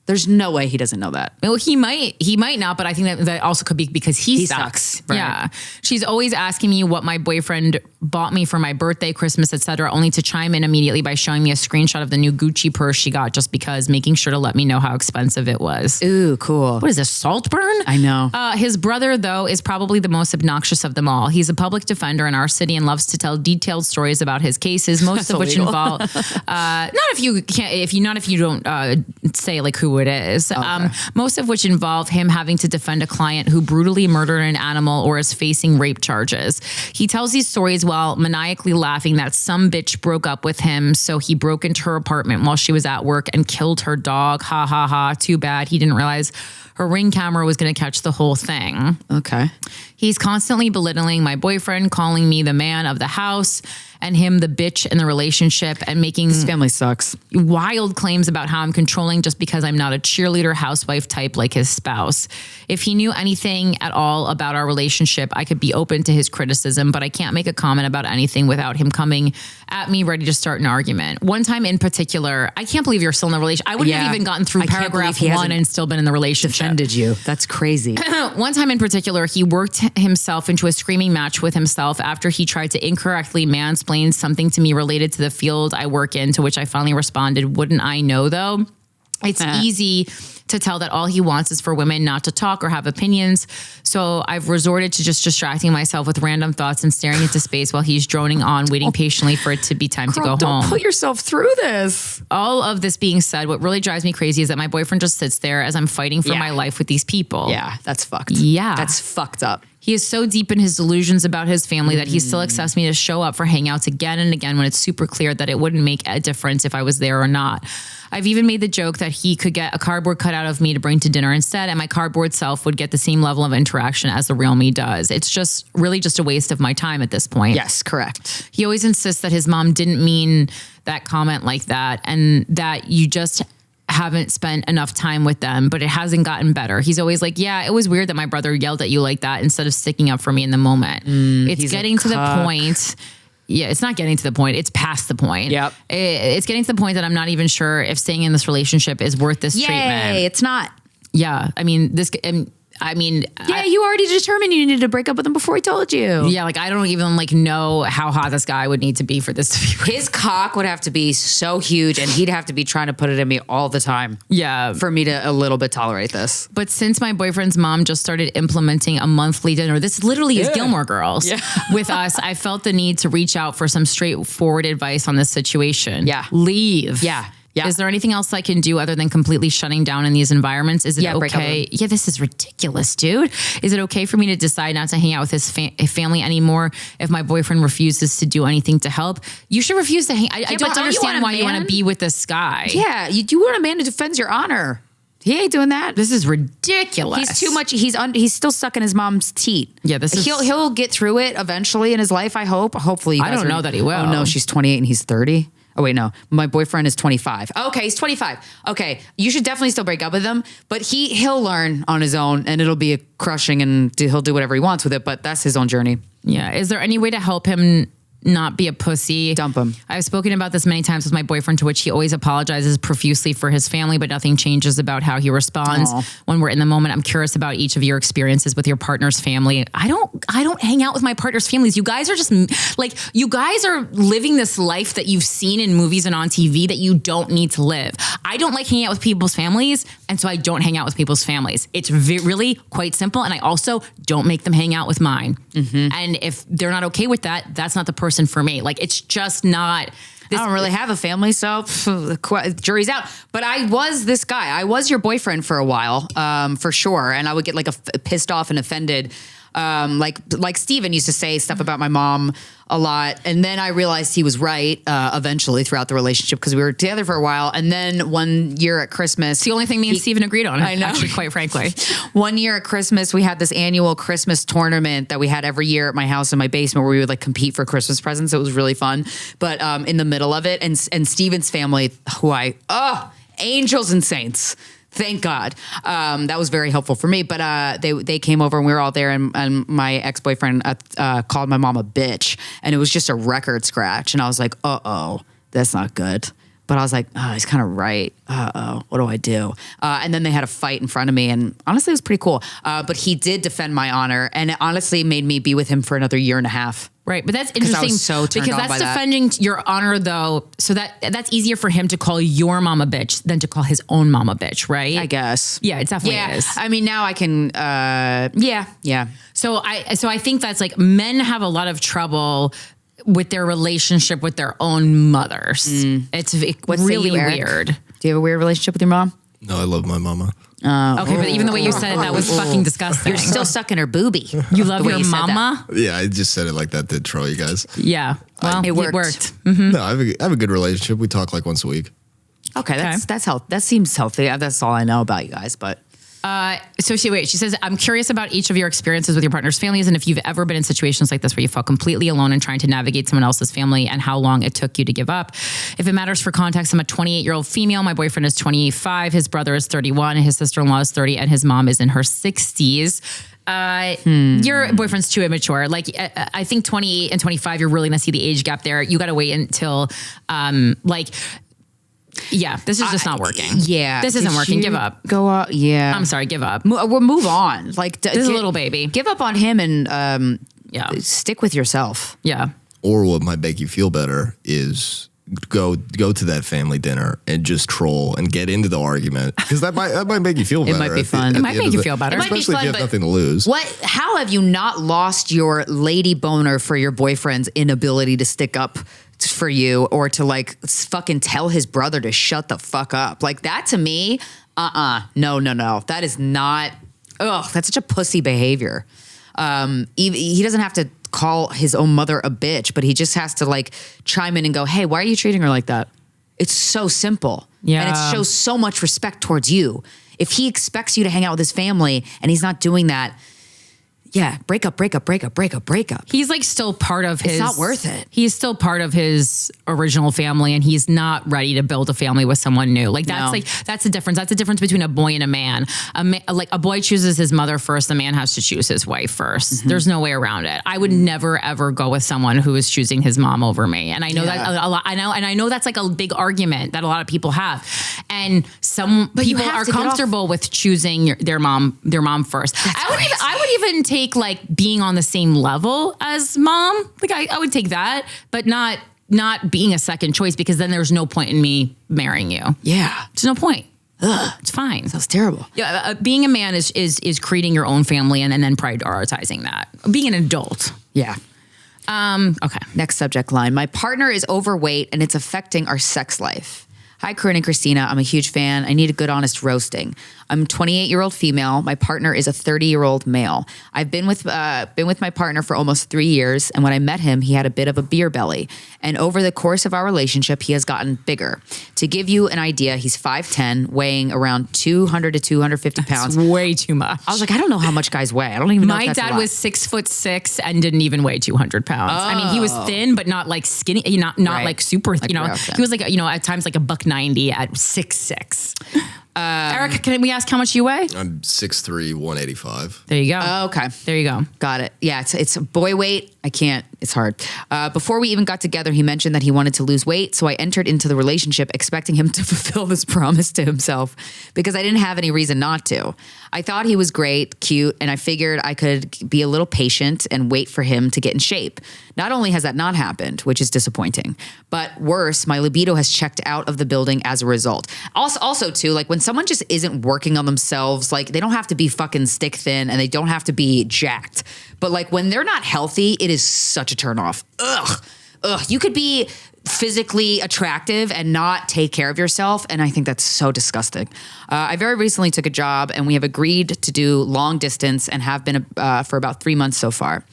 There's no way he doesn't know that. Well, he might not, but I think that also could be because he sucks. Right. Yeah. She's always asking me what my boyfriend bought me for my birthday, Christmas, etc., only to chime in immediately by showing me a screenshot of the new Gucci purse she got, just because, making sure to let me know how expensive it was. Ooh, cool. What is this, Saltburn? I know. His brother, though, is probably the most obnoxious of them all. He's a public defender in our city and loves to tell detailed stories about his cases, most of which involve not if you don't say like who it is. Okay. Most of which involve him having to defend a client who brutally murdered an animal or is facing rape charges. He tells these stories while maniacally laughing that some bitch broke up with him, so he broke into her apartment while she was at work and killed her dog. Ha ha ha. Too bad he didn't realize her Ring camera was going to catch the whole thing. Okay. He's constantly belittling my boyfriend, calling me the man of the house and him the bitch in the relationship, and making This family sucks. wild claims about how I'm controlling just because I'm not a cheerleader housewife type like his spouse. If he knew anything at all about our relationship, I could be open to his criticism, but I can't make a comment about anything without him coming at me ready to start an argument. One time in particular, I can't believe you're still in the relationship. I wouldn't have even gotten through paragraph 1 and still been in the relationship. Defended you. That's crazy. One time in particular, he worked himself into a screaming match with himself after he tried to incorrectly mansplain something to me related to the field I work in, to which I finally responded, "Wouldn't I know though?" It's easy to tell that all he wants is for women not to talk or have opinions. So I've resorted to just distracting myself with random thoughts and staring into space while he's droning on, waiting patiently for it to be time to go home. Don't put yourself through this. All of this being said, what really drives me crazy is that my boyfriend just sits there as I'm fighting for my life with these people. Yeah, that's fucked. Yeah. That's fucked up. He is so deep in his delusions about his family that he still accepts me to show up for hangouts again and again when it's super clear that it wouldn't make a difference if I was there or not. I've even made the joke that he could get a cardboard cutout of me to bring to dinner instead, and my cardboard self would get the same level of interaction as the real me does. It's just really just a waste of my time at this point. Yes, correct. He always insists that his mom didn't mean that comment like that, and that you just haven't spent enough time with them, but it hasn't gotten better. He's always like, yeah, it was weird that my brother yelled at you like that instead of sticking up for me in the moment. It's getting to the point. Yeah, it's not getting to the point. It's past the point. Yep. It's getting to the point that I'm not even sure if staying in this relationship is worth this treatment. It's not. Yeah. I mean, You already determined you needed to break up with him before he told you. Yeah, like I don't even like know how hot this guy would need to be for this to be real. His cock would have to be so huge, and he'd have to be trying to put it in me all the time. Yeah. For me to a little bit tolerate this. But since my boyfriend's mom just started implementing a monthly dinner, this literally is Gilmore Girls with us, I felt the need to reach out for some straightforward advice on this situation. Yeah. Leave. Yeah. Yeah. Is there anything else I can do other than completely shutting down in these environments? Is it break up with okay? him. Yeah, this is ridiculous, dude. Is it okay for me to decide not to hang out with his family anymore if my boyfriend refuses to do anything to help? You should refuse to hang. I don't understand why you want to be with this guy. Yeah, you want a man who defends your honor. He ain't doing that. This is ridiculous. He's too much. He's still stuck in his mom's teat. Yeah, he'll get through it eventually in his life. I hope. Hopefully, I don't know that he will. Oh no, she's 28 and he's 30. Oh wait, no, my boyfriend is 25. Okay, he's 25. Okay, you should definitely still break up with him, but he'll learn on his own, and it'll be a crushing, and he'll do whatever he wants with it. But that's his own journey. Yeah. Is there any way to help him not be a pussy? Dump him. I've spoken about this many times with my boyfriend, to which he always apologizes profusely for his family, but nothing changes about how he responds when we're in the moment. I'm curious about each of your experiences with your partner's family. I don't hang out with my partner's families. You guys are just like, you guys are living this life that you've seen in movies and on TV that you don't need to live. I don't like hanging out with people's families, and so I don't hang out with people's families. It's really quite simple, and I also don't make them hang out with mine. And if they're not okay with that, that's not the person for me. Like, it's just not. I don't really have a family, so jury's out. But I was this guy. I was your boyfriend for a while, for sure. And I would get like pissed off and offended. Like Steven used to say stuff about my mom a lot. And then I realized he was right eventually throughout the relationship, because we were together for a while. And then one year at Christmas. It's the only thing me and Steven agreed on. I know. Actually, quite frankly. One year at Christmas, we had this annual Christmas tournament that we had every year at my house in my basement, where we would like compete for Christmas presents. It was really fun. But in the middle of it, and Steven's family, who angels and saints. Thank God. That was very helpful for me. But they came over and we were all there, and my ex-boyfriend called my mom a bitch, and it was just a record scratch. And I was like, uh-oh, that's not good. But I was like, oh, he's kind of right. Uh-oh, what do I do? And then they had a fight in front of me, and honestly, it was pretty cool. But he did defend my honor, and it honestly made me be with him for another year and a half. Right, but that's interesting I was so turned because on that's by defending your honor, though. So that's easier for him to call your mom a bitch than to call his own mom a bitch, right? I guess. Yeah, it definitely is. I mean, now I can. Yeah. So I think that's like men have a lot of trouble with their relationship with their own mothers. It's really weird. Do you have a weird relationship with your mom? No, I love my mama. Okay, but even the way you said it, that was fucking disgusting. You're still sucking her boobie. You love the way your you said mama? Yeah, I just said it like that to troll you guys. Yeah. Well, It it worked. worked. No, I have a good relationship. We talk like once a week. Okay, that's healthy. That seems healthy. That's all I know about you guys, but. So she says, I'm curious about each of your experiences with your partner's families and if you've ever been in situations like this where you felt completely alone and trying to navigate someone else's family and how long it took you to give up. If it matters for context, I'm a 28-year-old female. My boyfriend is 25. His brother is 31. His sister-in-law is 30 and his mom is in her 60s. Your boyfriend's too immature. Like, I think 28 and 25, you're really going to see the age gap there. You got to wait until, this is just not working. Yeah. This isn't working. Give up. Go out. Yeah. I'm sorry. Give up. We'll move on. Like, This is a little baby. Give up on him and stick with yourself. Yeah. Or what might make you feel better is go to that family dinner and just troll and get into the argument, because that might make you feel better. It might be fun. It might make you feel better. It might be especially fun, if you have but nothing to lose. How have you not lost your lady boner for your boyfriend's inability to stick up for you or to like fucking tell his brother to shut the fuck up? Like that to me, no. That is not, that's such a pussy behavior. He doesn't have to call his own mother a bitch, but he just has to like chime in and go, hey, why are you treating her like that? It's so simple. Yeah. And it shows so much respect towards you. If he expects you to hang out with his family and he's not doing that, yeah, break up. He's like still part of his. It's not worth it. He's still part of his original family, and he's not ready to build a family with someone new. Like that's the difference. That's the difference between a boy and a man. Like a boy chooses his mother first. A man has to choose his wife first. Mm-hmm. There's no way around it. I would never ever go with someone who is choosing his mom over me. And I know that a lot. I know that's like a big argument that a lot of people have. And some people are comfortable with choosing their mom first. I would even take like being on the same level as mom. Like I would take that, but not being a second choice, because then there's no point in me marrying you. Yeah. There's no point. It's fine. Sounds terrible. Yeah. Being a man is creating your own family and then prioritizing that. Being an adult. Yeah. Okay. Next subject line. My partner is overweight and it's affecting our sex life. Hi, Corinne and Krystyna. I'm a huge fan. I need a good, honest roasting. I'm a 28-year-old female. My partner is a 30-year-old male. I've been with my partner for almost 3 years, and when I met him, he had a bit of a beer belly. And over the course of our relationship, he has gotten bigger. To give you an idea, he's 5'10", weighing around 200 to 250 pounds. That's way too much. I was like, I don't know how much guys weigh. I don't even know. My dad was 6'6" and didn't even weigh 200 pounds. I mean, he was thin, but not like skinny, not right. Like super, like he was like, at times like $190 at 6'6". Eric, can we ask how much you weigh? I'm 6'3", 185. There you go. Oh, okay. There you go. Got it. Yeah, it's boy weight. I can't. It's hard. Before we even got together, he mentioned that he wanted to lose weight, so I entered into the relationship expecting him to fulfill this promise to himself because I didn't have any reason not to. I thought he was great, cute, and I figured I could be a little patient and wait for him to get in shape. Not only has that not happened, which is disappointing, but worse, my libido has checked out of the building as a result. Also too, like when someone just isn't working on themselves, like they don't have to be fucking stick thin and they don't have to be jacked. But like when they're not healthy, it is such a turnoff. Ugh. You could be physically attractive and not take care of yourself. And I think that's so disgusting. I very recently took a job and we have agreed to do long distance and have been for about 3 months so far.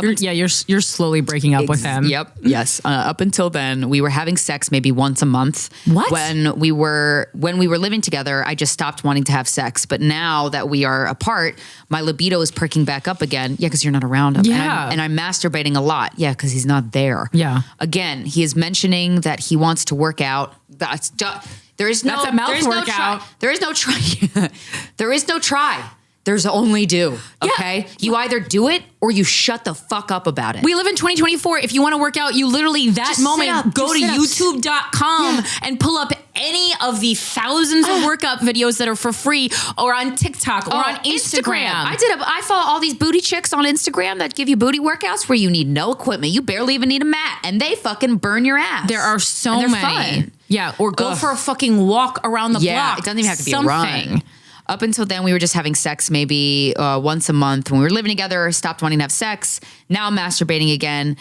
You're slowly breaking up with him. Yep. Yes. Up until then, we were having sex maybe once a month. What? When we were living together, I just stopped wanting to have sex. But now that we are apart, my libido is perking back up again. Yeah, because you're not around him. Yeah. And I'm masturbating a lot. Yeah, because he's not there. Yeah. Again, he is mentioning that he wants to work out. There is no. That's a mouth there is no workout. try. There is no try. There is no try. There's only do. Okay, Yeah. you either do it or you shut the fuck up about it. We live in 2024. If you want to work out, you literally Just sit moment up. go Do to sit-ups. youtube.com and pull up any of the thousands of workout videos that are for free or on TikTok or on Instagram. I follow all these booty chicks on Instagram that give you booty workouts where you need no equipment. You barely even need a mat and they fucking burn your ass. There are so And they're many. fun. Yeah, or go for a fucking walk around the block. It doesn't even have to be Something. a run. Up until then, we were just having sex maybe once a month. When we were living together, stopped wanting to have sex. Now I'm masturbating again.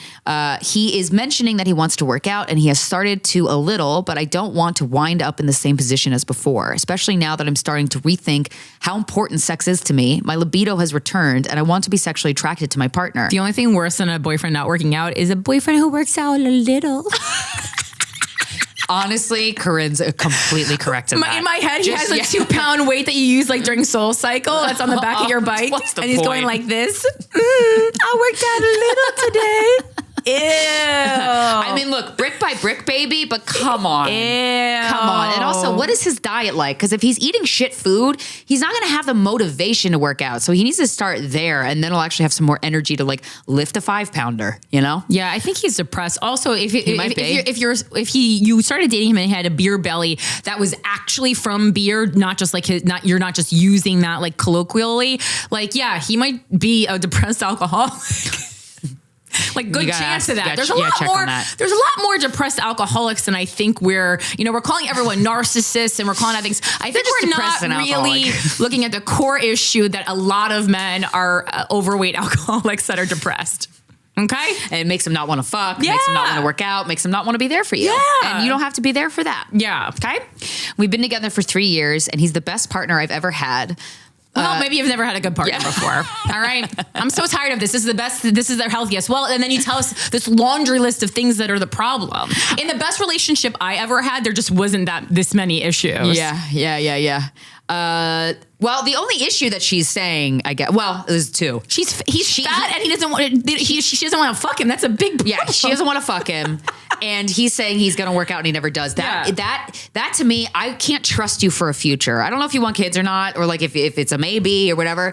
He is mentioning that he wants to work out, and he has started to a little, but I don't want to wind up in the same position as before, especially now that I'm starting to rethink how important sex is to me. My libido has returned, and I want to be sexually attracted to my partner. The only thing worse than a boyfriend not working out is a boyfriend who works out a little. Honestly, Corinne's completely correct in that. In my head, he has a 2-pound weight that you use like during Soul Cycle. That's on the back of your bike. What's the and he's point? going like this. I worked out a little today. Ew. I mean, look, brick by brick, baby, but come on. Ew. Come on. And also, what is his diet like? Because if he's eating shit food, he's not going to have the motivation to work out. So he needs to start there, and then he'll actually have some more energy to like lift a 5-pounder, you know? Yeah, I think he's depressed. Also, if might you started dating him and he had a beer belly that was actually from beer, not just like you're not just using that like colloquially. Like, yeah, he might be a depressed alcoholic. Like good chance of that. There's a lot more. There's a lot more depressed alcoholics than I think we're calling everyone narcissists and we're calling out things. I think we're not really looking at the core issue that a lot of men are overweight alcoholics that are depressed. Okay. And it makes them not want to fuck, makes them not want to work out, makes them not want to be there for you. Yeah. And you don't have to be there for that. Yeah. Okay. We've been together for 3 years and he's the best partner I've ever had. Well, maybe you've never had a good partner before. All right. I'm so tired of this. This is the best. This is their healthiest. Well, and then you tell us this laundry list of things that are the problem. In the best relationship I ever had, there just wasn't this many issues. Yeah. Well, the only issue that she's saying, I guess, well, there's two. He's fat and he doesn't want. She doesn't want to fuck him. That's a big problem. Yeah, she doesn't want to fuck him, and he's saying he's going to work out and he never does. That to me, I can't trust you for a future. I don't know if you want kids or not, or like if it's a maybe or whatever.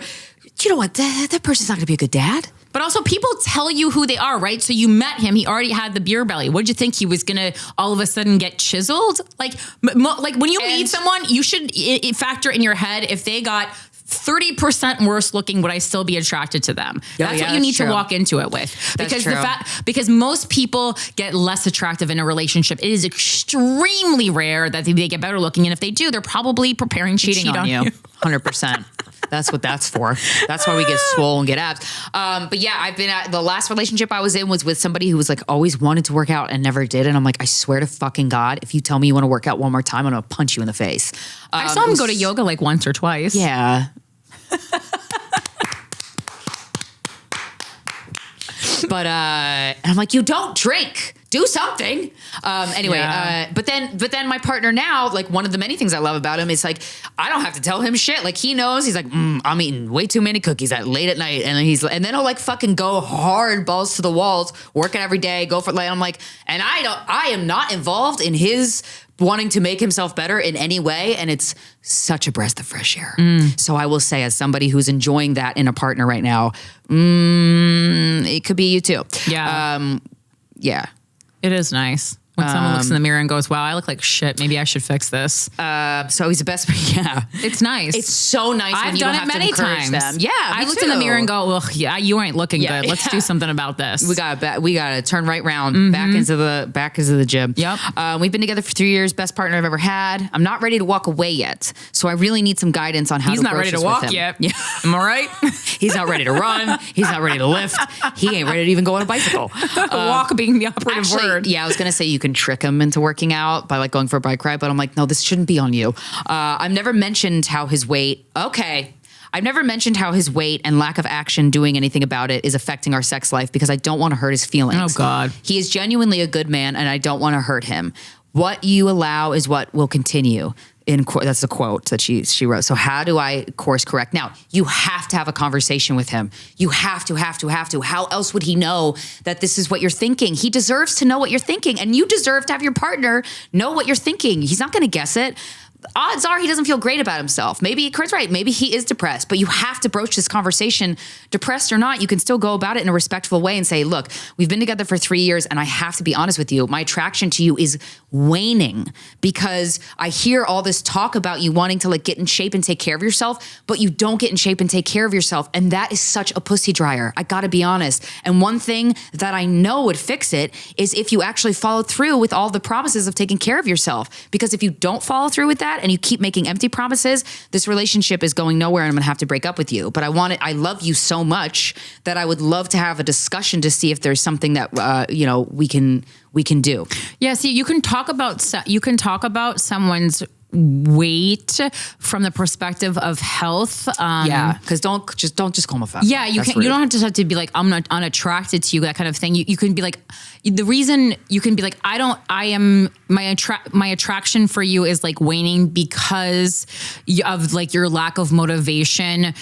You know what? That person's not going to be a good dad. But also people tell you who they are, right? So you met him. He already had the beer belly. What did you think? He was going to all of a sudden get chiseled? Like when you meet someone, you should factor in your head if they got 30% worse looking, would I still be attracted to them? That's what you need to walk into it with. Because most people get less attractive in a relationship. It is extremely rare that they get better looking. And if they do, they're probably preparing to cheat on you. 100%. That's what that's for. That's why we get swole and get abs. But yeah, I've been at the last relationship I was in was with somebody who was like always wanted to work out and never did. And I'm like, I swear to fucking God, if you tell me you want to work out one more time, I'm going to punch you in the face. I saw him go to yoga like once or twice. Yeah. But I'm like, you don't drink. Do something. But then my partner now, like one of the many things I love about him is like, I don't have to tell him shit. Like he knows, he's like, I'm eating way too many cookies at late at night. And then he'll like fucking go hard balls to the walls, working every day, go for like, I'm like, and I am not involved in his wanting to make himself better in any way. And it's such a breath of fresh air. So I will say as somebody who's enjoying that in a partner right now, it could be you too. Yeah. Yeah. It is nice when someone looks in the mirror and goes, wow, I look like shit. Maybe I should fix this. So he's the best. Yeah. It's nice. It's so nice when I've you done don't it have many to encourage times. them. Yeah, I looked in the mirror and go, well, yeah, you ain't looking good. Let's do something about this. We got to turn right round back into the gym. Yep. We've been together for 3 years. Best partner I've ever had. I'm not ready to walk away yet. So I really need some guidance on how He's to not ready to walk yet. Yeah. Am I right? He's not ready to run. He's not ready to lift. He ain't ready to even go on a bicycle. Walk being the operative word. Yeah, I was going to say you can trick him into working out by like going for a bike ride, but I'm like, no, this shouldn't be on you. I've never mentioned how his weight. Okay. I've never mentioned how his weight and lack of action doing anything about it is affecting our sex life because I don't want to hurt his feelings. Oh God. He is genuinely a good man and I don't want to hurt him. What you allow is what will continue. That's a quote that she wrote. So how do I course correct? Now, you have to have a conversation with him. You have to. How else would he know that this is what you're thinking? He deserves to know what you're thinking, and you deserve to have your partner know what you're thinking. He's not going to guess it. Odds are he doesn't feel great about himself. Maybe Kurt's right. Maybe he is depressed, but you have to broach this conversation. Depressed or not, you can still go about it in a respectful way and say, look, we've been together for 3 years and I have to be honest with you. My attraction to you is waning because I hear all this talk about you wanting to like get in shape and take care of yourself, but you don't get in shape and take care of yourself. And that is such a pussy dryer. I gotta be honest. And one thing that I know would fix it is if you actually follow through with all the promises of taking care of yourself. Because if you don't follow through with that, and you keep making empty promises, this relationship is going nowhere and I'm gonna have to break up with you. But I love you so much that I would love to have a discussion to see if there's something that, we can do. Yeah. See, you can talk about someone's weight from the perspective of health. Because don't just call him a fat. Yeah, you can. You don't have to be like, I'm not unattracted to you, that kind of thing. You can be like, the reason you can be like, my attraction for you is like waning because of like your lack of motivation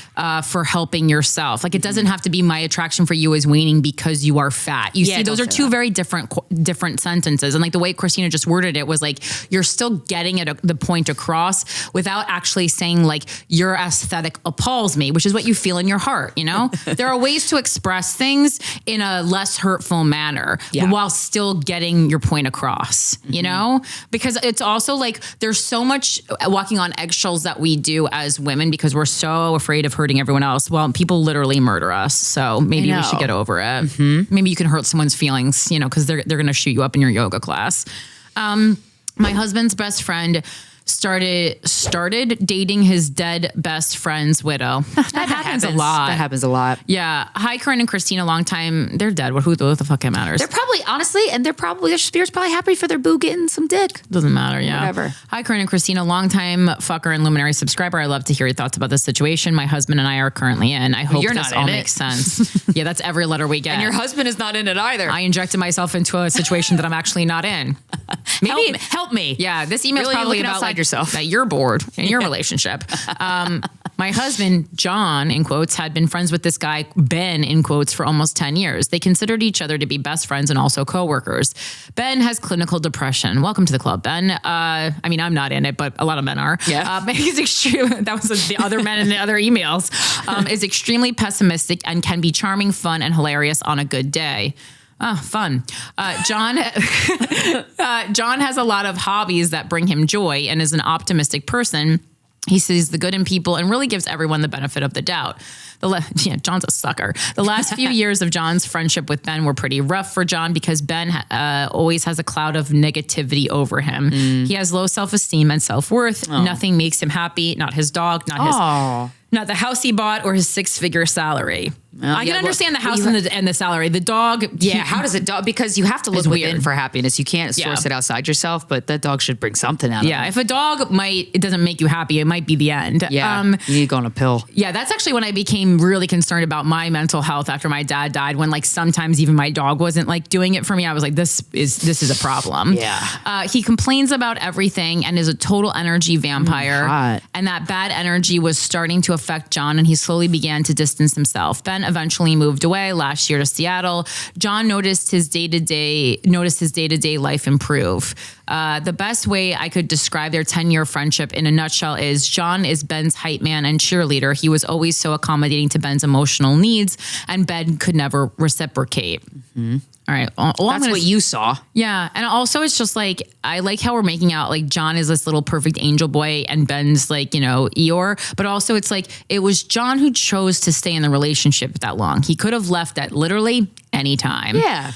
for helping yourself. Like it doesn't have to be my attraction for you is waning because you are fat. You see, those are two very different sentences. And like the way Krystyna just worded it was like, you're still getting at the point across without actually saying like your aesthetic appalls me, which is what you feel in your heart. There are ways to express things in a less hurtful manner while still getting your point across, because it's also like there's so much walking on eggshells that we do as women because we're so afraid of hurting everyone else. Well, people literally murder us. So maybe we should get over it. Mm-hmm. Maybe you can hurt someone's feelings, because they're going to shoot you up in your yoga class. My husband's best friend started dating his dead best friend's widow. That happens a lot. That happens a lot. Yeah. Hi, Corinne and Krystyna, long time. They're dead. Who the fuck it matters? They're probably, honestly, and their spirit's probably happy for their boo getting some dick. Doesn't matter, yeah. Whatever. Hi, Corinne and Krystyna, long time fucker and luminary subscriber. I love to hear your thoughts about this situation my husband and I are currently in. I hope this all makes sense. Yeah, that's every letter we get. And your husband is not in it either. I injected myself into a situation that I'm actually not in. Maybe help me. Yeah, this email is probably about like, yourself. That you're bored in your relationship. My husband, John, in quotes, had been friends with this guy, Ben, in quotes, for almost 10 years. They considered each other to be best friends and also coworkers. Ben has clinical depression. Welcome to the club, Ben. I mean, I'm not in it, but a lot of men are. Yeah. He's extreme. That was the other men in the other emails. Is extremely pessimistic and can be charming, fun, and hilarious on a good day. Oh, fun. John has a lot of hobbies that bring him joy and is an optimistic person. He sees the good in people and really gives everyone the benefit of the doubt. John's a sucker. The last few years of John's friendship with Ben were pretty rough for John because Ben always has a cloud of negativity over him. He has low self-esteem and self-worth. Nothing makes him happy. Not his dog, not the house he bought or his 6-figure salary. I can understand the house and the salary. The dog. Yeah. How does it dog? Because you have to look within for happiness. You can't source it outside yourself, but that dog should bring something out of it. Yeah. If a dog it doesn't make you happy, it might be the end. Yeah. You need to go on a pill. Yeah. That's actually when I became really concerned about my mental health after my dad died, when like sometimes even my dog wasn't like doing it for me. I was like, this is a problem. Yeah. He complains about everything and is a total energy vampire. Hot. And that bad energy was starting to affect John, and he slowly began to distance himself. Ben eventually moved away last year to Seattle. John noticed his day-to-day life improve. The best way I could describe their 10-year friendship in a nutshell is John is Ben's hype man and cheerleader. He was always so accommodating to Ben's emotional needs, and Ben could never reciprocate. Mm-hmm. All right. That's what you saw. Yeah. And also it's just like, I like how we're making out like John is this little perfect angel boy and Ben's like, Eeyore. But also it's like, it was John who chose to stay in the relationship that long. He could have left at literally any time. Yeah.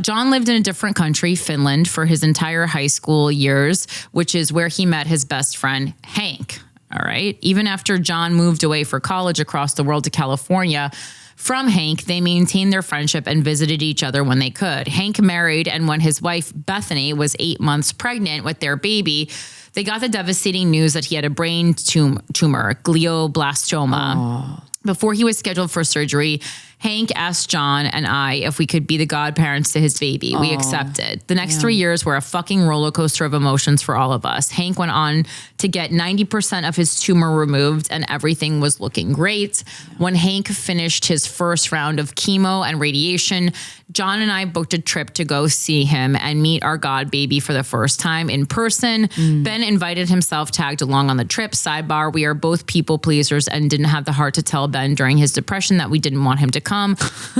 John lived in a different country, Finland, for his entire high school years, which is where he met his best friend, Hank. All right. Even after John moved away for college across the world to California, from Hank, they maintained their friendship and visited each other when they could. Hank married, and when his wife, Bethany, was 8 months pregnant with their baby, they got the devastating news that he had a brain tumor, glioblastoma. Before he was scheduled for surgery, Hank asked John and I if we could be the godparents to his baby. We accepted. The next 3 years were a fucking roller coaster of emotions for all of us. Hank went on to get 90% of his tumor removed and everything was looking great. When Hank finished his first round of chemo and radiation, John and I booked a trip to go see him and meet our god baby for the first time in person. Ben invited himself, tagged along on the trip. Sidebar, we are both people pleasers and didn't have the heart to tell Ben during his depression that we didn't want him to come.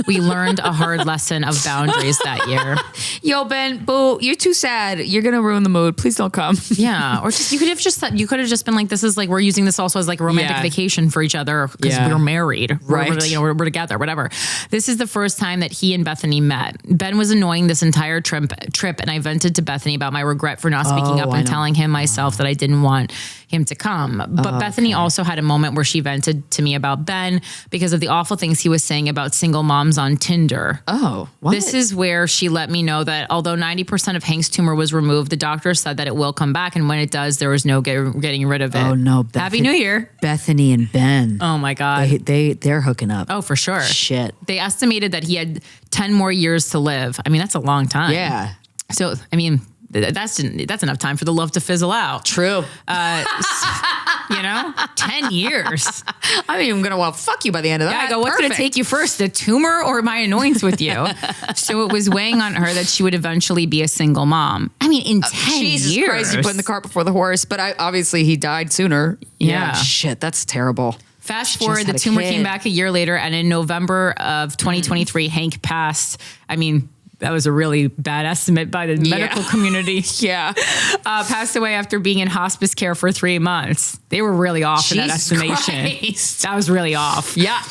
We learned a hard lesson of boundaries that year. Yo, Ben, boo, you're too sad. You're going to ruin the mood. Please don't come. Yeah. Or just, you could have just been like, this is like, we're using this also as like a romantic vacation for each other because we're married. Right. We're together, whatever. This is the first time that he and Bethany met. Ben was annoying this entire trip, and I vented to Bethany about my regret for not speaking up and telling him myself that I didn't want him to come. But Bethany also had a moment where she vented to me about Ben because of the awful things he was saying about single moms on Tinder. Oh, what? This is where she let me know that although 90% of Hank's tumor was removed, the doctor said that it will come back. And when it does, there was no getting rid of it. Oh, no. Happy New Year. Bethany and Ben. Oh, my God. They're hooking up. Oh, for sure. Shit. They estimated that he had 10 more years to live. I mean, that's a long time. Yeah. So, I mean, that's enough time for the love to fizzle out. True. 10 years. I mean, I'm going to fuck you by the end of that. Yeah, I go, what's going to take you first, the tumor or my annoyance with you? So it was weighing on her that she would eventually be a single mom. I mean, in 10 Jesus years. Christ, you're putting the cart before the horse. But obviously he died sooner. Yeah. Shit, that's terrible. Fast forward, the tumor came back a year later, and in November of 2023, Hank passed. I mean, that was a really bad estimate by the medical community. Yeah. Passed away after being in hospice care for 3 months. They were really off in that estimation. Christ. That was really off. Yeah.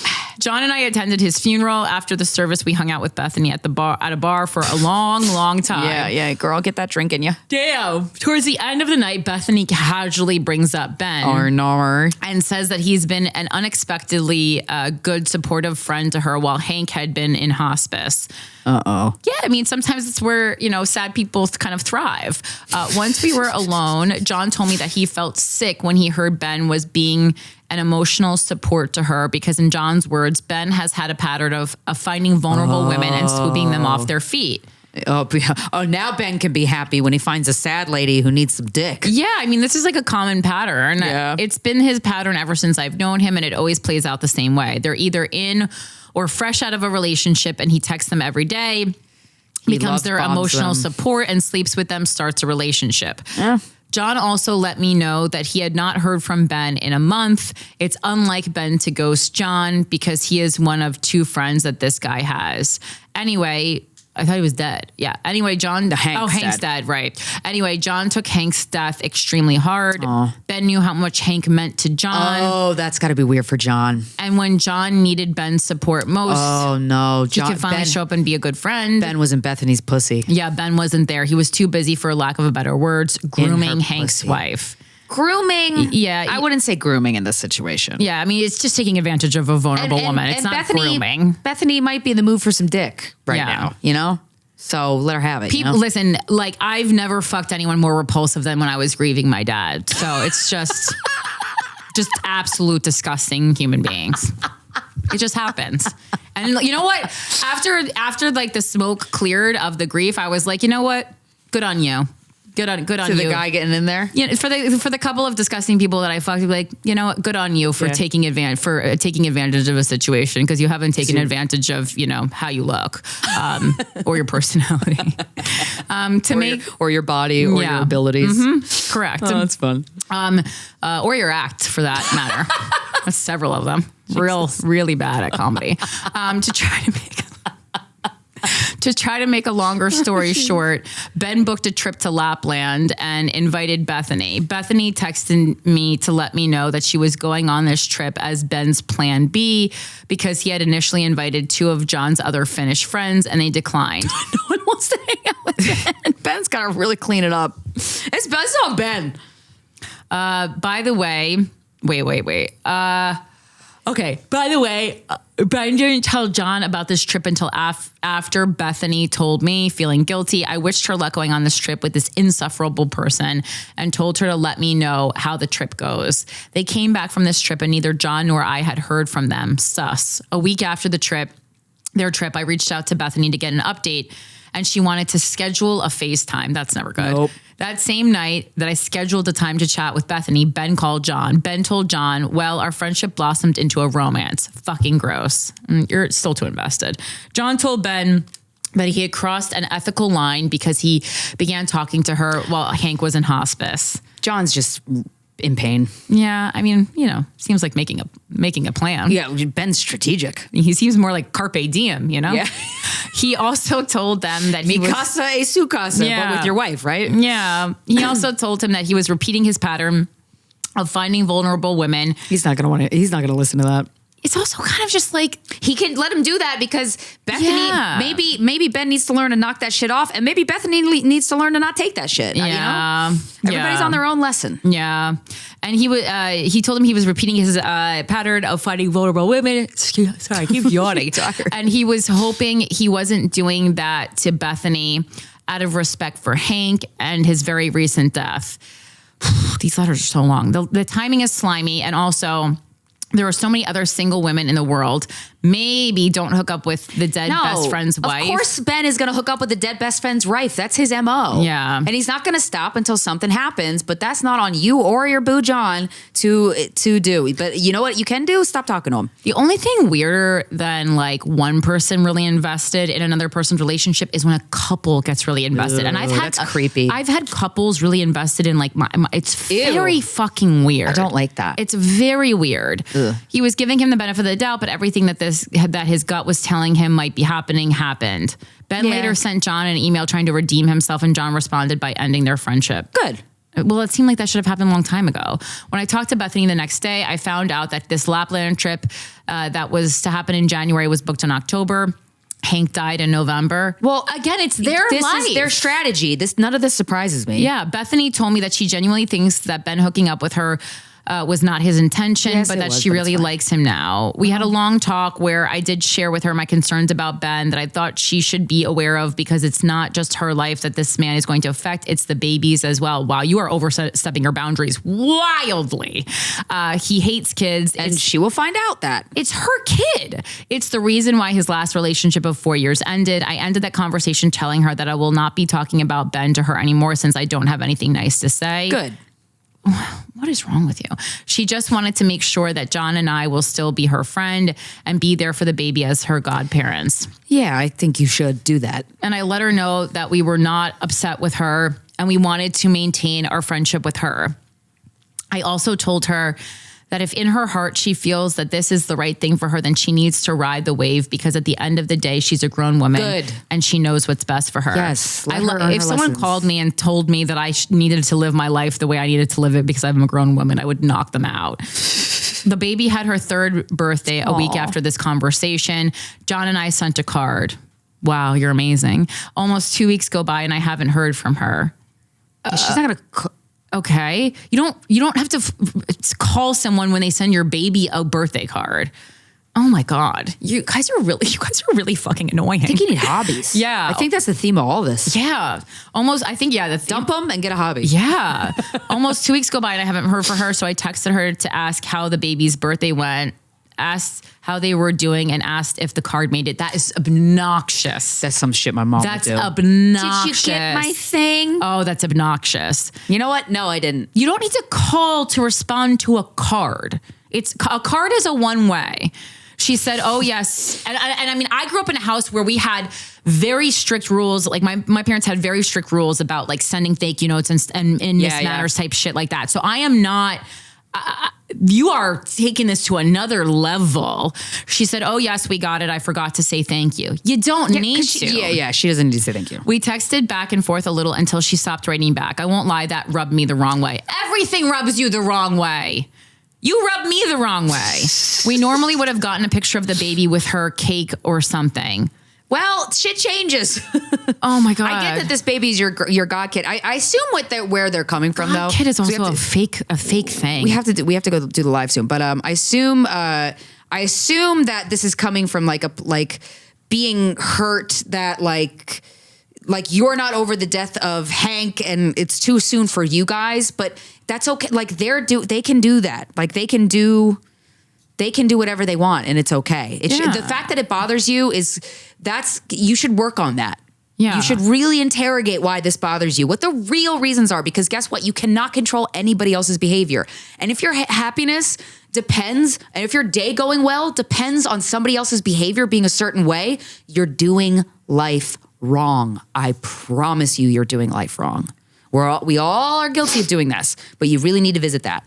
John and I attended his funeral. After the service, we hung out with Bethany at a bar for a long, long time. Yeah. Girl, get that drink in you. Damn. Towards the end of the night, Bethany casually brings up Ben. Or no. And says that he's been an unexpectedly good, supportive friend to her while Hank had been in hospice. Uh-oh. Yeah, I mean, sometimes it's where, sad people kind of thrive. Once we were alone, John told me that he felt sick when he heard Ben was being an emotional support to her because in John's words, Ben has had a pattern of finding vulnerable women and swooping them off their feet. Oh, now Ben can be happy when he finds a sad lady who needs some dick. Yeah, I mean, this is like a common pattern. Yeah. It's been his pattern ever since I've known him, and it always plays out the same way. They're either in or fresh out of a relationship, and he texts them every day, becomes their emotional support, and sleeps with them, starts a relationship. Yeah. John also let me know that he had not heard from Ben in a month. It's unlike Ben to ghost John because he is one of 2 friends that this guy has. Anyway, I thought he was dead. Yeah. Anyway, Hank's dead. Right. Anyway, John took Hank's death extremely hard. Aww. Ben knew how much Hank meant to John. Oh, that's got to be weird for John. And when John needed Ben's support most, oh no, he could finally show up and be a good friend. Ben was in Bethany's pussy. Yeah, Ben wasn't there. He was too busy, for lack of a better words, grooming Hank's wife. Grooming? Yeah. I wouldn't say grooming in this situation. Yeah, I mean, it's just taking advantage of a vulnerable woman. It's not grooming. Bethany might be in the mood for some dick now, So let her have it. Listen, like, I've never fucked anyone more repulsive than when I was grieving my dad. So it's just absolute disgusting human beings. It just happens. And you know what? After like the smoke cleared of the grief, I was like, you know what? Good on you. Good on you. To the guy getting in there? Yeah, for the couple of disgusting people that I fucked, like, you know what? Good on you for taking advantage of a situation, because you haven't taken advantage of, how you look, or your personality, or your body or your abilities. Mm-hmm. Correct. Oh, that's fun. Or your act, for that matter. That's several of them. Really bad at comedy. To try to make a longer story short, Ben booked a trip to Lapland and invited Bethany. Bethany texted me to let me know that she was going on this trip as Ben's plan B because he had initially invited 2 of John's other Finnish friends and they declined. No one wants to hang out with Ben. Ben's got to really clean it up. It's on Ben. By the way, wait. Okay. By the way, Ben didn't tell John about this trip until after Bethany told me, feeling guilty. I wished her luck going on this trip with this insufferable person and told her to let me know how the trip goes. They came back from this trip and neither John nor I had heard from them. Sus. A week after the trip, their trip, I reached out to Bethany to get an update, and she wanted to schedule a FaceTime. That's never good. Nope. That same night that I scheduled the time to chat with Bethany, Ben called John. Ben told John, well, our friendship blossomed into a romance. Fucking gross. You're still too invested. John told Ben that he had crossed an ethical line because he began talking to her while Hank was in hospice. John's just in pain. Yeah, I mean, seems like making a plan. Yeah, Ben's strategic. He seems more like carpe diem, Yeah. He also told them that he Mi casa e su casa, but with your wife, right? Yeah. He also told him that he was repeating his pattern of finding vulnerable women. He's not going to listen to that. It's also kind of just like, he can let him do that because Bethany, maybe Ben needs to learn to knock that shit off, and maybe Bethany needs to learn to not take that shit. Yeah. Everybody's on their own lesson. Yeah. And he told him he was repeating his pattern of finding vulnerable women. Sorry, I keep yawning. And he was hoping he wasn't doing that to Bethany out of respect for Hank and his very recent death. These letters are so long. The timing is slimy, and also there are so many other single women in the world. Maybe don't hook up with the dead best friend's wife. Of course, Ben is going to hook up with the dead best friend's wife. That's his MO. Yeah. And he's not going to stop until something happens, but that's not on you or your boo John to do. But you know what you can do? Stop talking to him. The only thing weirder than like one person really invested in another person's relationship is when a couple gets really invested. And that's creepy. I've had couples really invested in like my it's very fucking weird. I don't like that. It's very weird. Ugh. He was giving him the benefit of the doubt, but everything that his gut was telling him might be happened. Ben later sent John an email trying to redeem himself, and John responded by ending their friendship. Good. Well, it seemed like that should have happened a long time ago. When I talked to Bethany the next day, I found out that this Lapland trip that was to happen in January was booked in October. Hank died in November. Well, again, it's their life. This is their strategy. None of this surprises me. Yeah, Bethany told me that she genuinely thinks that Ben hooking up with her was not his intention, but that she really likes him now. We had a long talk where I did share with her my concerns about Ben that I thought she should be aware of, because it's not just her life that this man is going to affect, it's the babies as well. Wow, you are overstepping your boundaries wildly. He hates kids. And she will find out that. It's her kid. It's the reason why his last relationship of 4 years ended. I ended that conversation telling her that I will not be talking about Ben to her anymore since I don't have anything nice to say. Good. What is wrong with you? She just wanted to make sure that John and I will still be her friend and be there for the baby as her godparents. Yeah, I think you should do that. And I let her know that we were not upset with her and we wanted to maintain our friendship with her. I also told her that if in her heart she feels that this is the right thing for her, then she needs to ride the wave, because at the end of the day, she's a grown woman. Good. And she knows what's best for her. Yes. If someone called me and told me that I needed to live my life the way I needed to live it because I'm a grown woman, I would knock them out. The baby had her third birthday a week after this conversation. John and I sent a card. Wow, you're amazing. Almost 2 weeks go by and I haven't heard from her. She's not going to... Okay. You don't have to call someone when they send your baby a birthday card. Oh my God. You guys are really fucking annoying. I think you need hobbies. Yeah. I think that's the theme of all this. Yeah. Almost, I think, dump them and get a hobby. Yeah. Almost 2 weeks go by and I haven't heard from her. So I texted her to ask how the baby's birthday went, asked how they were doing, and asked if the card made it. That is obnoxious. That's some shit my mom would do. That's obnoxious. Did you get my thing? Oh, that's obnoxious. You know what? No, I didn't. You don't need to call to respond to a card. A card is a one way. She said, oh, yes. And I mean, I grew up in a house where we had very strict rules. Like my parents had very strict rules about like sending thank you notes and Miss Manners type shit like that. So I am not... you are taking this to another level. She said, oh, yes, we got it. I forgot to say thank you. You don't need to. She doesn't need to say thank you. We texted back and forth a little until she stopped writing back. I won't lie, that rubbed me the wrong way. Everything rubs you the wrong way. You rubbed me the wrong way. We normally would have gotten a picture of the baby with her cake or something. Well, shit changes. Oh my God. I get that this baby's your god kid. I assume where they're coming from, god though. Kid is also a fake thing. We have to go do the live soon, but I assume that this is coming from like being hurt that like you're not over the death of Hank and it's too soon for you guys, but that's okay. Like they can do that. Like they can they can do whatever they want and it's okay. The fact that it bothers you you should work on that. Yeah. You should really interrogate why this bothers you, what the real reasons are, because guess what? You cannot control anybody else's behavior. And if your happiness depends, and if your day going well depends on somebody else's behavior being a certain way, you're doing life wrong. I promise you're doing life wrong. We all are guilty of doing this, but you really need to visit that.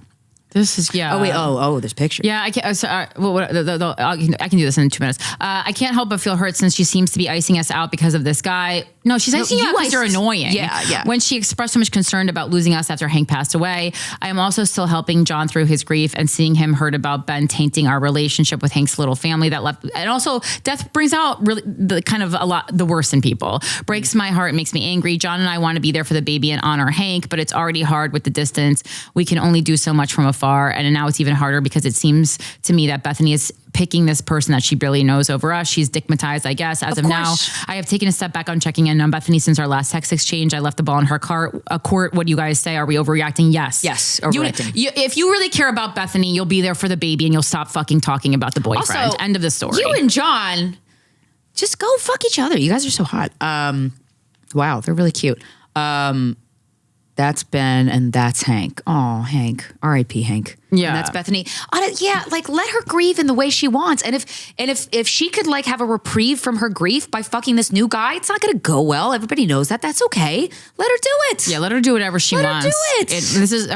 This is, Oh, wait. There's pictures. Yeah, I can't. I can do this in 2 minutes. I can't help but feel hurt since she seems to be icing us out because of this guy. No, she's icing you out because you're annoying. Yeah. When she expressed so much concern about losing us after Hank passed away, I am also still helping John through his grief and seeing him hurt about Ben tainting our relationship with Hank's little family that left. And also, death brings out really the worst in people. Breaks my heart, makes me angry. John and I want to be there for the baby and honor Hank, but it's already hard with the distance. We can only do so much from afar, and now it's even harder because it seems to me that Bethany is picking this person that she barely knows over us. She's stigmatized, I guess. As of now, I have taken a step back on checking in on Bethany since our last text exchange. I left the ball in her court. What do you guys say? Are we overreacting? Yes. Overreacting. If you really care about Bethany, you'll be there for the baby and you'll stop fucking talking about the boyfriend. Also, end of the story. You and John, just go fuck each other. You guys are so hot. Wow, they're really cute. That's Ben and that's Hank. Oh, Hank. R.I.P. Hank. Yeah. And that's Bethany. Let her grieve in the way she wants. And if she could have a reprieve from her grief by fucking this new guy, it's not going to go well. Everybody knows that. That's okay. Let her do it. Yeah, let her do whatever she wants. Let her do it. This is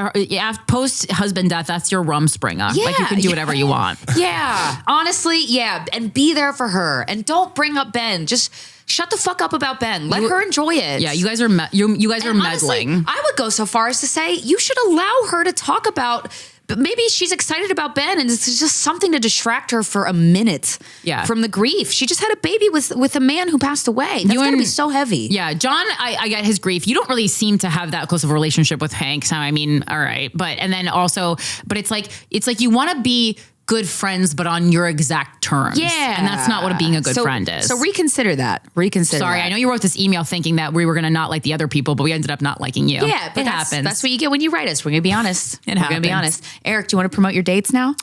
post husband death. That's your Rumspringa. Yeah, you can do whatever you want. Yeah. Honestly, yeah. And be there for her. And don't bring up Ben. Just shut the fuck up about Ben. Let her enjoy it. Yeah, you guys are you guys are meddling. Honestly, I would go so far as to say you should allow her to talk about. But maybe she's excited about Ben, and it's just something to distract her for a minute. From the grief. She just had a baby with a man who passed away. That's gonna be so heavy. Yeah, John, I get his grief. You don't really seem to have that close of a relationship with Hank. So I mean, all right, but it's like you want to be good friends, but on your exact terms. Yeah. And that's not what being a good friend is. So reconsider that. Sorry, I know you wrote this email thinking that we were going to not like the other people, but we ended up not liking you. Yeah, but it happens. That's what you get when you write us. We're going to be honest. We're going to be honest. Eric, do you want to promote your dates now?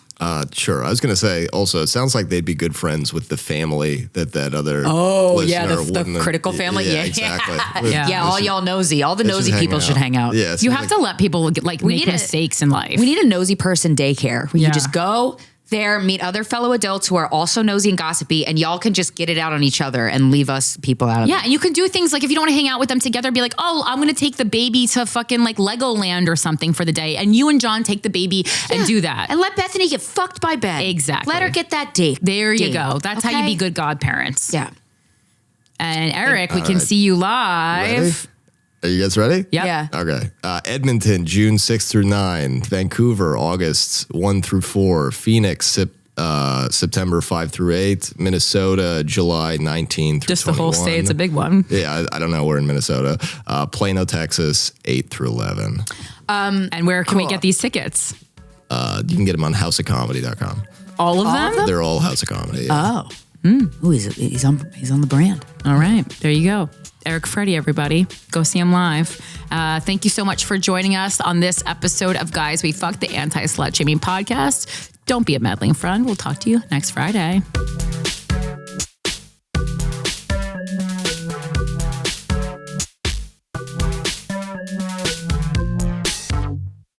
Sure. I was going to say also, it sounds like they'd be good friends with the family that other the critical family. Yeah, exactly. Yeah, all y'all nosy. All the nosy people should hang out. Yeah, you have to let people make mistakes in life. We need a nosy person daycare where you just go there, meet other fellow adults who are also nosy and gossipy, and y'all can just get it out on each other and leave us people out of it. Yeah, and you can do things like if you don't want to hang out with them together, be like, oh, I'm going to take the baby to fucking Legoland or something for the day, and you and John take the baby and do that. And let Bethany get fucked by Ben. Exactly. Let her get that date. There you go. That's how you be good godparents. Yeah. And Eric, we can see you live. Ready? Are you guys ready? Yep. Yeah. Okay. Edmonton, June 6th through 9. Vancouver, August 1 through 4. Phoenix, September 5 through 8. Minnesota, July 19 through 21. Just the whole state's a big one. Yeah, I don't know. We're in Minnesota. Plano, Texas, 8 through 11. And where can we get these tickets? You can get them on houseofcomedy.com. All of them? They're all House of Comedy. Yeah. Oh. Ooh, he's on the brand. All right. There you go. Eric Fretty, everybody. Go see him live. Thank you so much for joining us on this episode of Guys We Fucked, the Anti-Slut Shaming Podcast. Don't be a meddling friend. We'll talk to you next Friday.